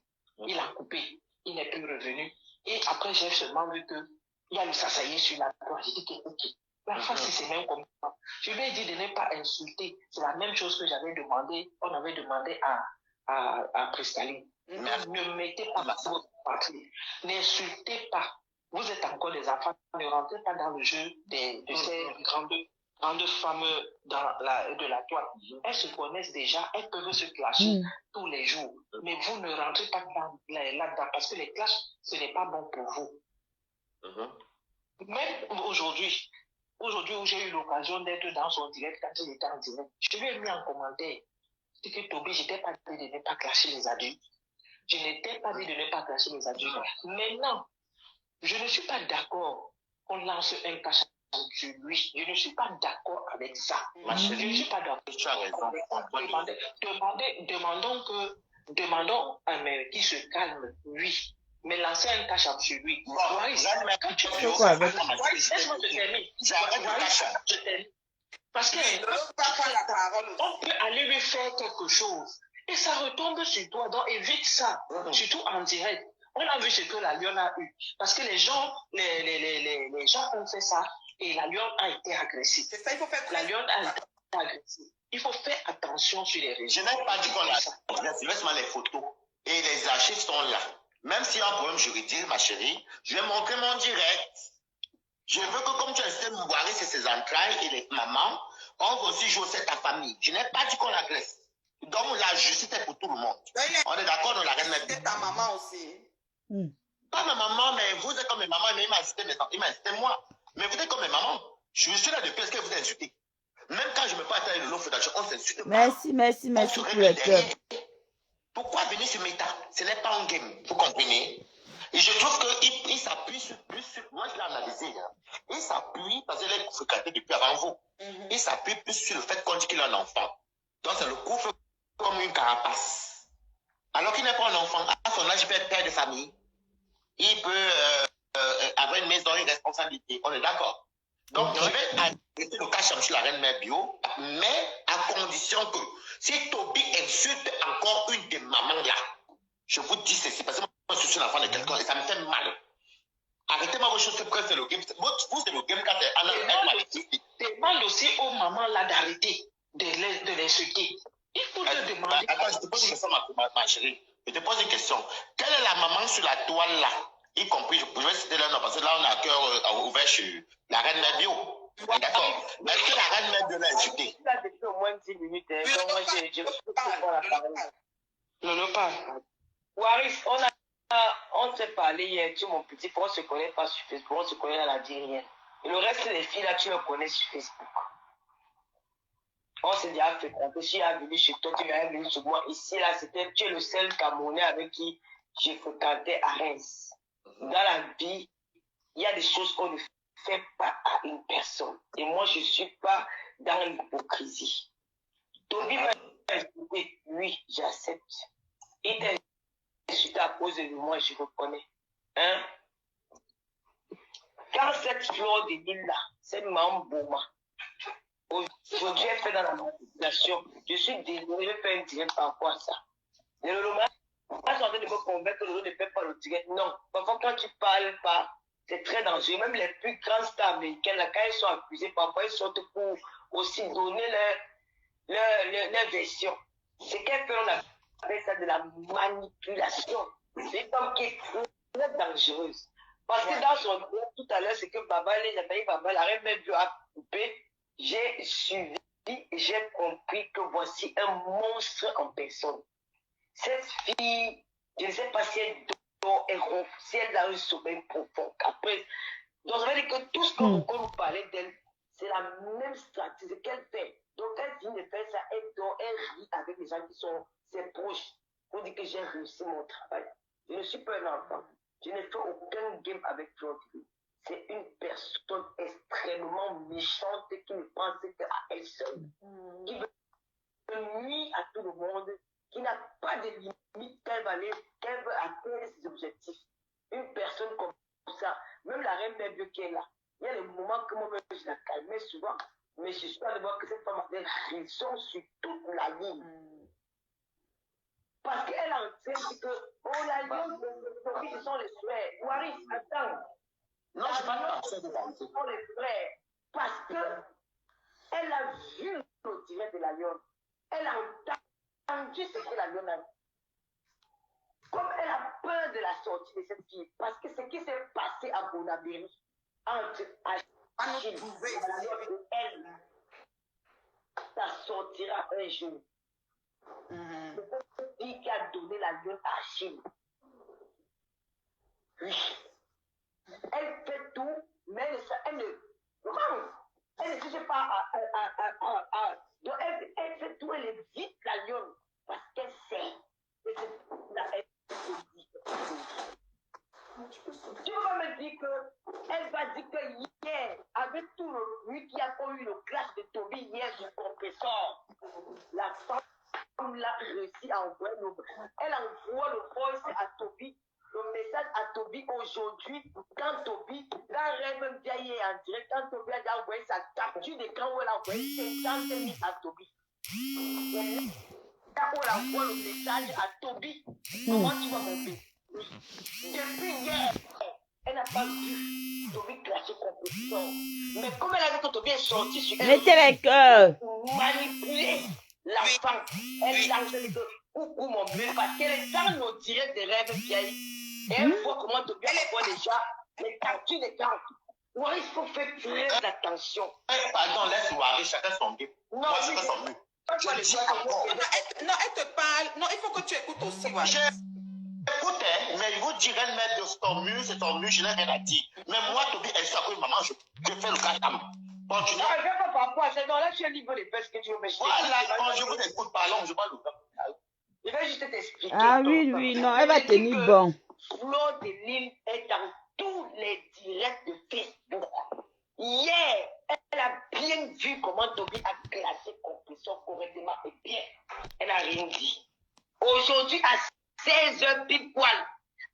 Speaker 2: Il a coupé. Il n'est plus revenu. Et après, j'ai seulement vu qu'il y a le sassaillé sur la toile. J'ai dit que, ok. La fois, si c'est même comme ça. Je lui ai dit de ne pas insulter. C'est la même chose que j'avais demandé. On avait demandé à Prescaline. Ne mettez pas votre patrie. N'insultez pas. Vous êtes encore des enfants. Ne rentrez pas dans le jeu de ces grandes femmes de la toile. Elles se connaissent déjà. Elles peuvent se clasher tous les jours. Mais vous ne rentrez pas là-dedans parce que les clashs, ce n'est pas bon pour vous. Même aujourd'hui où j'ai eu l'occasion d'être dans son direct, quand il était en direct, je lui ai mis en commentaire. C'est que Toby, je n'étais pas dit de ne pas clasher les adultes. Je n'étais pas dit de ne pas clasher les adultes. Maintenant, je ne suis pas d'accord qu'on lance un clash
Speaker 4: sur lui. Je ne suis pas d'accord avec ça. Ma chérie, je ne suis pas d'accord. Tu as raison. Demandons à mais qui se calme, lui. Mais lancer un cash-up sur lui. Quand tu
Speaker 1: Pourquoi avec
Speaker 4: laisse-moi te terminer. J'arrête le cash-up. Parce qu'on peut aller lui faire quelque chose. Et ça retombe sur toi. Donc évite ça. Surtout en direct. On a vu ce que la lionne a eu. Parce que les gens ont fait ça. Et la lionne a été agressive.
Speaker 2: C'est ça, il faut faire.
Speaker 4: La lionne a été agressive. Il faut faire attention sur les réseaux.
Speaker 5: Je n'ai pas dit qu'on a. Laisse-moi les photos. Et les archives sont là. Même s'il y a un problème juridique, ma chérie, je vais montrer mon direct. Je veux que, comme tu as cité Mouari, c'est ses entrailles et les mamans, on va aussi jouer cette ta famille. Je n'ai pas dit qu'on l'agresse. Donc la justice est pour tout le monde. On est d'accord, on la reine.
Speaker 2: C'est ta maman aussi.
Speaker 5: Pas ma maman, mais vous êtes comme mes mamans, mais il m'a incité moi. Mais vous êtes comme mes mamans. Je suis là depuis, est-ce que vous insultez? Même quand je me parle avec le lot d'action, on s'insulte.
Speaker 1: Merci pour le cœur.
Speaker 5: Pourquoi venir sur Meta? Ce n'est pas un game, vous comprenez? Et je trouve qu'il s'appuie sur plus sur. Moi, je l'ai analysé. Hein. Il s'appuie, parce qu'il est fréquenté depuis avant vous. Il s'appuie plus sur le fait qu'on dit qu'il a un enfant. Donc, ça le couvre comme une carapace. Alors qu'il n'est pas un enfant. À son âge, il peut être père de famille. Il peut avoir une maison, une responsabilité. On est d'accord. Donc, je vais arrêter le cas sur la reine mère bio, mais à condition que si Toby insulte encore une des mamans là, je vous dis ceci, parce que moi, je suis l'enfant de quelqu'un et ça me fait mal. Arrêtez-moi vos choses, c'est le game. Vous, c'est le game quand
Speaker 4: demande aussi aux mamans là d'arrêter de l'insulter. Il faut te demander.
Speaker 5: Attends, je te pose une question, ma chérie. Je te pose une question. Quelle est la maman sur la toile là? Y compris, je vais citer là, non, parce que là, on a un cœur ouvert sur la reine mère bio. D'accord. Est-ce que la reine mère bio l'a insulté?
Speaker 4: Ça depuis au moins 10 minutes. Donc, moi, je ne pas. Warif, on s'est parlé hier, tu mon petit, on se connaît pas sur Facebook, on se connaît dans la vie rien. Et le reste des filles là, tu me connais sur Facebook. On s'est déjà fréquenté, je suis venu chez toi, tu es venu chez moi. Ici, là, tu es le seul Camerounais avec qui j'ai fréquenté à Reims. Dans la vie, il y a des choses qu'on ne fait pas à une personne. Et moi, je ne suis pas dans l'hypocrisie. Toby m'a insulté, oui, j'accepte. Il t'a insulté à cause de moi, je reconnais. Hein? Quand cette fleur de l'île là, cette mambouma, aujourd'hui elle fait dans la manipulation, je suis désolé, je fais un direct par rapport à ça. Et le moment, je suis en train de me convaincre que le ne fait pas le direct. Non, parfois quand tu parles pas, c'est très dangereux. Même les plus grandes stars américaines, là, quand ils sont accusés, parfois ils sortent pour aussi donner leur version. C'est qu'elles font, on appelle ça de la manipulation. C'est une femme qui est très dangereuse. Parce que dans son groupe, tout à l'heure, c'est que Baba, la reine mère a coupé. J'ai suivi et j'ai compris que voici un monstre en personne. Cette fille, je ne sais pas si elle dort, si elle a un sommeil profond. Après, donc ça veut dire que tout ce qu'on nous parlait d'elle, c'est la même stratégie qu'elle fait. Donc elle vient de faire ça, elle dort, elle rit avec les gens qui sont ses proches pour dire que j'ai réussi mon travail. Je ne suis pas un enfant. Je n'ai fait aucun game avec Claude. C'est une personne extrêmement méchante qui ne pense qu'à elle seule. Qui veut nuire à tout le monde, qui n'a pas de limite qu'elle veut atteindre ses objectifs. Une personne comme ça, même la reine mère qui est là, il y a des moments que moi-même je la calmais souvent, mais je suis de voir que cette femme a des raisons sur toute la ligne. Parce qu'elle a en train de dire que, oh la lionne, ils sont les frères. Waris, attends.
Speaker 5: Non, je ne parle pas de ça.
Speaker 4: Ils sont les frères. Parce que elle a vu le direct de la lionne. Elle a entendu ce que la lionne a dit. Comme elle a peur de la sortie de cette fille. Parce que ce qui s'est passé à Bonabéry, entre Achille et elle, ça sortira un jour. C'est qui qui a donné la lionne à Achille. Oui. Elle fait tout, mais elle ne touche pas donc elle fait tout, elle évite la lionne parce qu'elle sait que c'est la elle tu peux pas me dire qu'elle va dire que hier, à
Speaker 6: savez tout le bruit qu'il y a eu le clash de Toby hier du compresseur. La femme l'a réussi à envoyer elle envoie le voice à Toby, le message à Toby aujourd'hui, quand Toby, dans Rêve Vieille en direct, quand Toby a envoyé sa capture d'écran où elle a envoyé 50 000 à Toby. Là où elle envoie le message à Toby, comment tu vas monter? Depuis hier, elle n'a pas vu Toby clasher compétition. Mais comme elle a vu que Toby est sorti sur elle,
Speaker 1: Mettez les cœurs.
Speaker 6: manipuler l'enfant. Elle lance que coucou mon bébé, parce qu'elle est dans nos directs des Rêves vieilles. Et elle voit comment Toby envoie déjà les captures des cartes. Ouais, il faut faire très attention.
Speaker 5: Pardon, laisse Wari, chacun son game.
Speaker 6: Non,
Speaker 5: Moi, chacun son mieux. Je dis encore.
Speaker 2: Non, elle te parle. Non, il faut que tu écoutes aussi. Voilà.
Speaker 5: Écoute, mais il vous dirait de mettre c'est ton mieux, je n'ai rien à dire. Mais moi, Toby, elle soit que maman, je fais le catam. Continue.
Speaker 6: Ah, je ne vais pas parfois, c'est dans là, tu as niveau de ce que tu veux me dire.
Speaker 5: Voilà, quand je vous écoute, parlons, je parle le temps.
Speaker 6: Je vais juste t'expliquer.
Speaker 1: Ah oui, non, elle va tenir bon.
Speaker 6: Fleur de Lille est dans tous les directs de Facebook. Hier, elle a bien vu comment Toby a classé compétition correctement et bien. Elle n'a rien dit. Aujourd'hui, à 16h pile poil,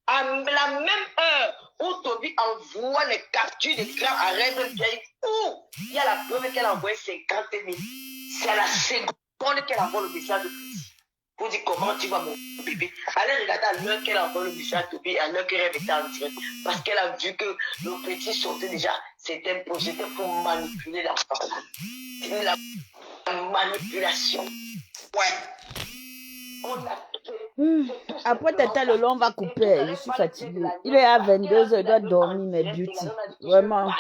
Speaker 6: à la même heure où Toby envoie les captures d'écran à Rêve Vieille, où il y a la preuve qu'elle a envoyé 50 000. C'est à la seconde qu'elle envoie le message de petit. Pour dire comment tu vas mon bébé. Allez regarder à l'heure qu'elle envoie le message à Toby, à l'heure qu'elle était en direct. Parce qu'elle a vu que le petit sortait déjà. C'était pour manipuler l'enfant. C'est la manipulation.
Speaker 2: Ouais.
Speaker 6: On a
Speaker 1: Après, Tata Lolo, on va couper. Je suis fatiguée. Il est à 22h, il doit dormir, mes beauty. Vraiment.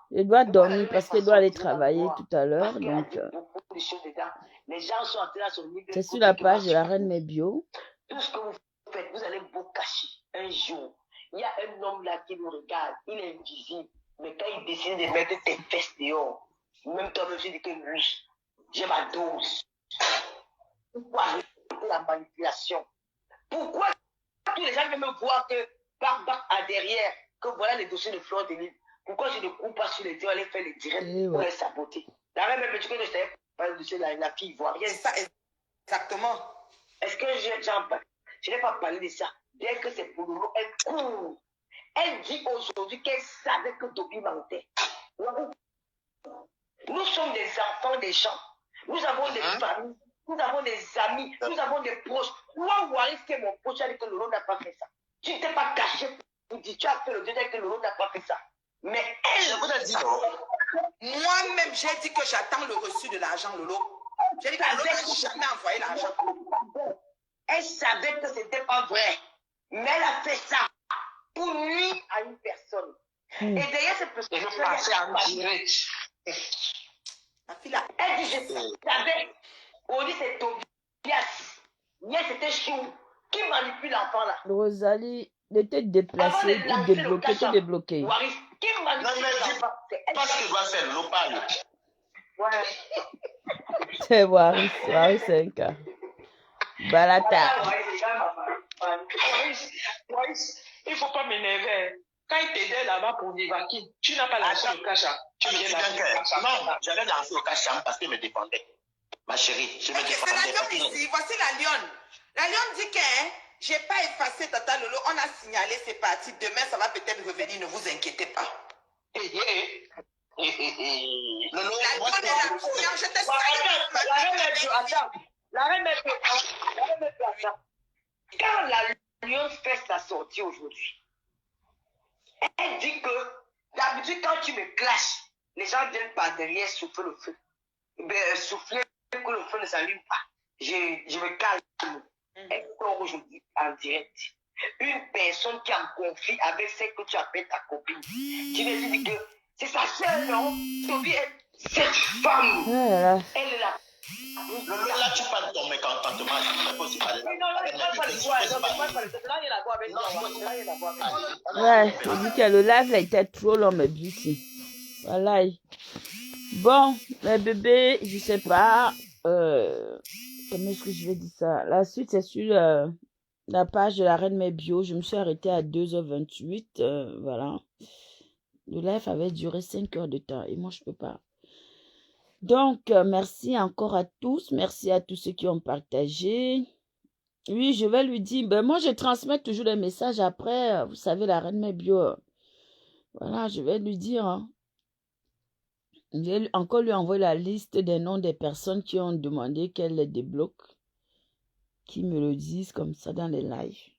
Speaker 1: Il doit dormir parce qu'il doit aller travailler tout à l'heure. Donc, c'est sur la page de la Reine Mébio.
Speaker 6: Tout ce que vous faites, vous allez vous cacher un jour. Il y a un homme là qui vous regarde, il est invisible. Mais quand il décide de mettre tes fesses dehors, même toi-même, je dis que lui, j'ai ma dose. Pourquoi arrêter la manipulation? Pourquoi tous les gens veulent me voir que Barbac a derrière, que voilà les dossiers de Fleur de Lille? Pourquoi je ne coupe pas sur les deux, aller faire les directs pour les saboter? La même me dit que je ne savais pas le dossier de la fille ivoirienne.
Speaker 2: C'est ça, exactement.
Speaker 6: Est-ce que je n'ai pas parlé de ça? Dès que c'est pour nous, elle court. Elle dit aujourd'hui qu'elle savait que Toby mentait. Nous sommes des enfants des gens. Nous avons des familles, nous avons des amis, nous avons des proches. Moi, Waris, qui est mon proche, a dit que Lolo n'a pas fait ça. Tu ne t'es pas caché pour dire tu as fait le détail que Lolo n'a pas fait ça. Mais elle,
Speaker 5: Je vous ai dit,
Speaker 2: moi-même, j'ai dit que j'attends le reçu de l'argent, Lolo. J'ai dit que Lolo n'a jamais envoyé l'argent.
Speaker 6: Elle savait que ce n'était pas vrai. Mais elle a fait ça pour nuire à une personne. Et d'ailleurs, cette personne, je passais en direct.
Speaker 2: La fille là.
Speaker 6: Elle dit, je savais. On dit, c'est Tobias. Hier, c'était Chou. Qui manipule l'enfant là?
Speaker 1: Rosalie, de te déplacer, de débloquer, te débloquer.
Speaker 6: Waris, qui manipule l'enfant?
Speaker 5: Pas ce que doit faire, l'eau parle.
Speaker 6: Ouais.
Speaker 1: C'est Waris, Waris 5 ans. Balata.
Speaker 7: Waris, il ne faut pas m'énerver. Quand il t'aidait là-bas pour Nivaki, tu n'as pas lancé le cash. Tu viens là.
Speaker 5: Non, j'avais lancé au cash parce qu'il me défendait. Ma chérie, je me
Speaker 2: C'est la lionne
Speaker 5: défendais.
Speaker 2: ici, voici la lionne. La lionne dit que j'ai pas effacé Tata Lolo, on a signalé, c'est parti. Demain, ça va peut-être revenir, ne vous inquiétez pas.
Speaker 5: Lolo,
Speaker 2: La lionne est là, couillon, je
Speaker 6: La reine est quand la lionne fait sa sortie aujourd'hui, elle dit que d'habitude, quand tu me clashes, les gens viennent par derrière souffler le feu. Souffler que le feu ne s'allume pas. Je me calme. Elle sort aujourd'hui en direct. Une personne qui est en conflit avec celle que tu appelles ta copine. Tu me dis que c'est sa sœur, non? Toby est cette femme.
Speaker 1: Voilà.
Speaker 6: Elle est là.
Speaker 5: Lolo, là, tu parles de ton mécontentement. Je ne peux pas parler.
Speaker 1: Ouais, je dis que le live là était trop long, mais beauty. Voilà. Bon, mes bébés, je sais pas. Comment est-ce que je vais dire ça? La suite, c'est sur la page de la Reine Mébio. Je me suis arrêtée à 2h28. Voilà. Le live avait duré 5 heures de temps et moi, je ne peux pas. Donc, merci encore à tous. Merci à tous ceux qui ont partagé. Oui, je vais lui dire, ben moi, je transmets toujours les messages après. Vous savez, la reine Mébio, voilà, je vais lui dire. Hein. Je vais encore lui envoyer la liste des noms des personnes qui ont demandé qu'elle les débloque. Qui me le disent comme ça dans les lives.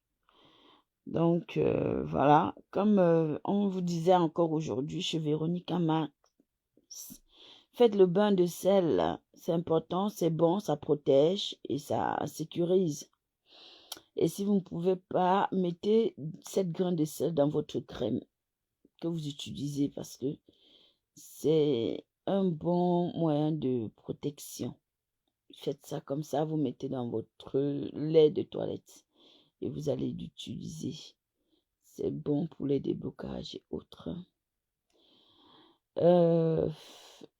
Speaker 1: Donc, voilà. Comme on vous disait encore aujourd'hui chez Véronique Max, faites le bain de sel. C'est important, c'est bon, ça protège et ça sécurise. Et si vous ne pouvez pas, mettez 7 grains de sel dans votre crème que vous utilisez parce que c'est un bon moyen de protection. Faites ça comme ça, vous mettez dans votre lait de toilette et vous allez l'utiliser. C'est bon pour les déblocages et autres.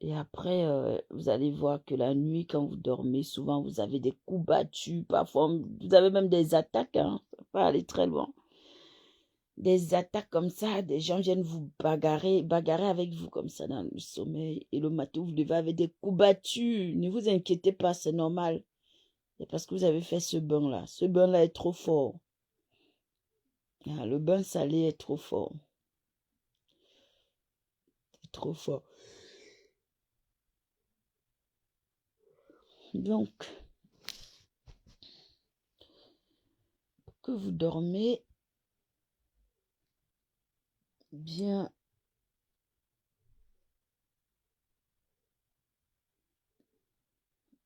Speaker 1: Et après, vous allez voir que la nuit, quand vous dormez, souvent vous avez des coups battus. Parfois, vous avez même des attaques. Hein, ça peut pas aller très loin. Des attaques comme ça, des gens viennent vous bagarrer avec vous comme ça dans le sommeil. Et le matin, vous devez avoir des coups battus. Ne vous inquiétez pas, c'est normal. C'est parce que vous avez fait ce bain-là. Ce bain-là est trop fort. Ah, le bain salé est trop fort. C'est trop fort. Donc, pour que vous dormez bien,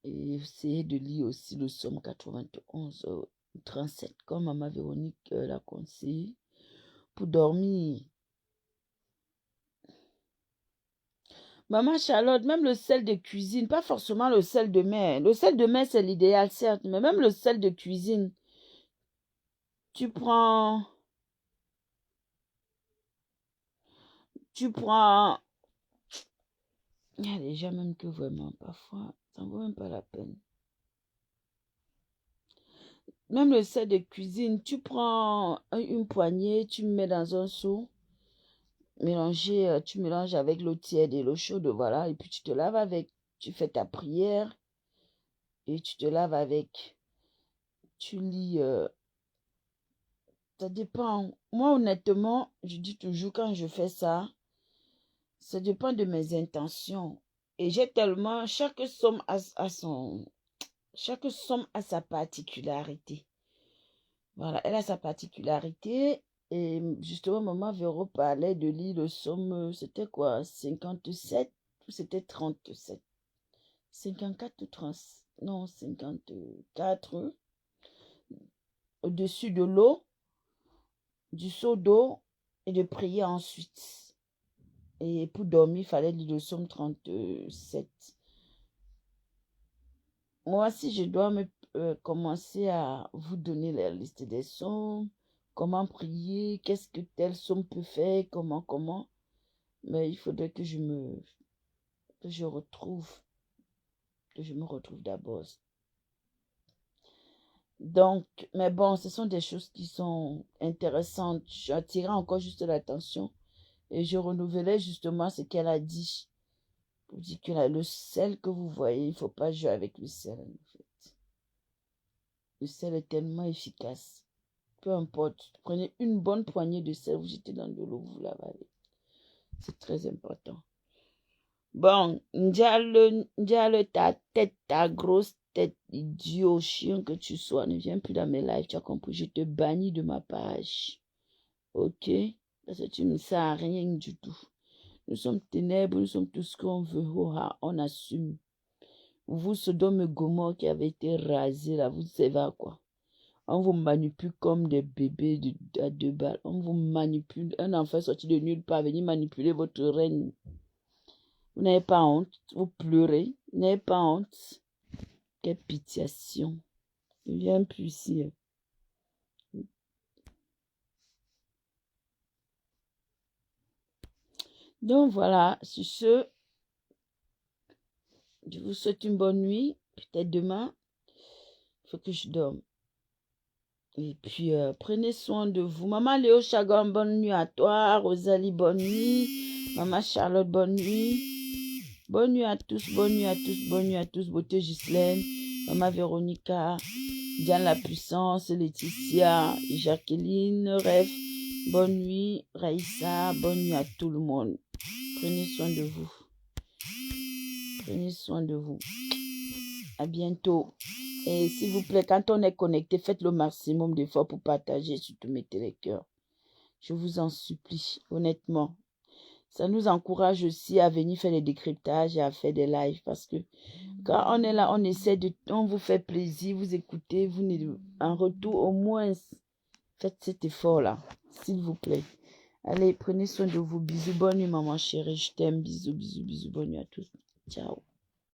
Speaker 1: et essayez de lire aussi le psaume 91, 37, comme Maman Véronique l'a conseillé, pour dormir. Maman Charlotte, même le sel de cuisine, pas forcément le sel de mer. Le sel de mer, c'est l'idéal, certes, mais même le sel de cuisine, tu prends, il y a des gens même que vraiment, parfois, ça ne vaut même pas la peine. Même le sel de cuisine, tu prends une poignée, tu mets dans un seau, tu mélanges avec l'eau tiède et l'eau chaude, voilà, et puis tu te laves avec. Tu fais ta prière et tu te laves avec. Tu lis, ça dépend. Moi, honnêtement, je dis toujours quand je fais ça, ça dépend de mes intentions. Et j'ai tellement, chaque somme a sa particularité. Voilà, elle a sa particularité. Et justement, Maman Véro parlait de lire le psaume, c'était quoi, 57 ou c'était 37? 54 ou 30, non, 54, au-dessus de l'eau, du seau d'eau, et de prier ensuite. Et pour dormir, il fallait lire le psaume 37. Moi, si je dois commencer à vous donner la liste des psaumes, comment prier, qu'est-ce que tel psaume peut faire, comment, mais il faudrait que je me retrouve d'abord. Donc, mais bon, ce sont des choses qui sont intéressantes. J'attirais encore juste l'attention et je renouvelais justement ce qu'elle a dit. Pour dire que le sel que vous voyez, il ne faut pas jouer avec le sel, en fait. Le sel est tellement efficace. Peu importe, prenez une bonne poignée de sel, vous jetez dans de l'eau, vous l'avalez. C'est très important. Bon, Ndiale, ta tête, ta grosse tête, idiot, chien que tu sois, ne viens plus dans mes lives, tu as compris, je te bannis de ma page. Ok? Parce que tu ne sers à rien du tout. Nous sommes ténèbres, nous sommes tout ce qu'on veut, on assume. Vous, Sodome et Gomorrhe qui avez été rasés là, vous savez à quoi? On vous manipule comme des bébés à 2 balles. On vous manipule. Un enfant sorti de nulle part, venir manipuler votre reine. Vous n'avez pas honte. Vous pleurez. Vous n'avez pas honte. Quelle pitiation. Ne viens plus ici. Donc voilà, sur ce, je vous souhaite une bonne nuit. Peut-être demain, il faut que je dorme. Et puis, prenez soin de vous. Maman Léo Chagan, bonne nuit à toi. Rosalie, bonne nuit. Maman Charlotte, bonne nuit. Bonne nuit à tous, bonne nuit à tous, bonne nuit à tous. Beauté Ghislaine, Maman Véronica, Diane la Puissance, Laetitia, Jacqueline, Rêve. Bonne nuit, Raïssa, bonne nuit à tout le monde. Prenez soin de vous. Prenez soin de vous. À bientôt. Et s'il vous plaît, quand on est connecté, faites le maximum d'efforts pour partager, surtout mettez les cœurs. Je vous en supplie, honnêtement. Ça nous encourage aussi à venir faire des décryptages et à faire des lives parce que quand on est là, on vous fait plaisir, vous écoutez, vous en retour au moins, faites cet effort-là, s'il vous plaît. Allez, prenez soin de vous. Bisous, bonne nuit, maman chérie, je t'aime. Bisous, bisous, bisous, bonne nuit à tous. Ciao.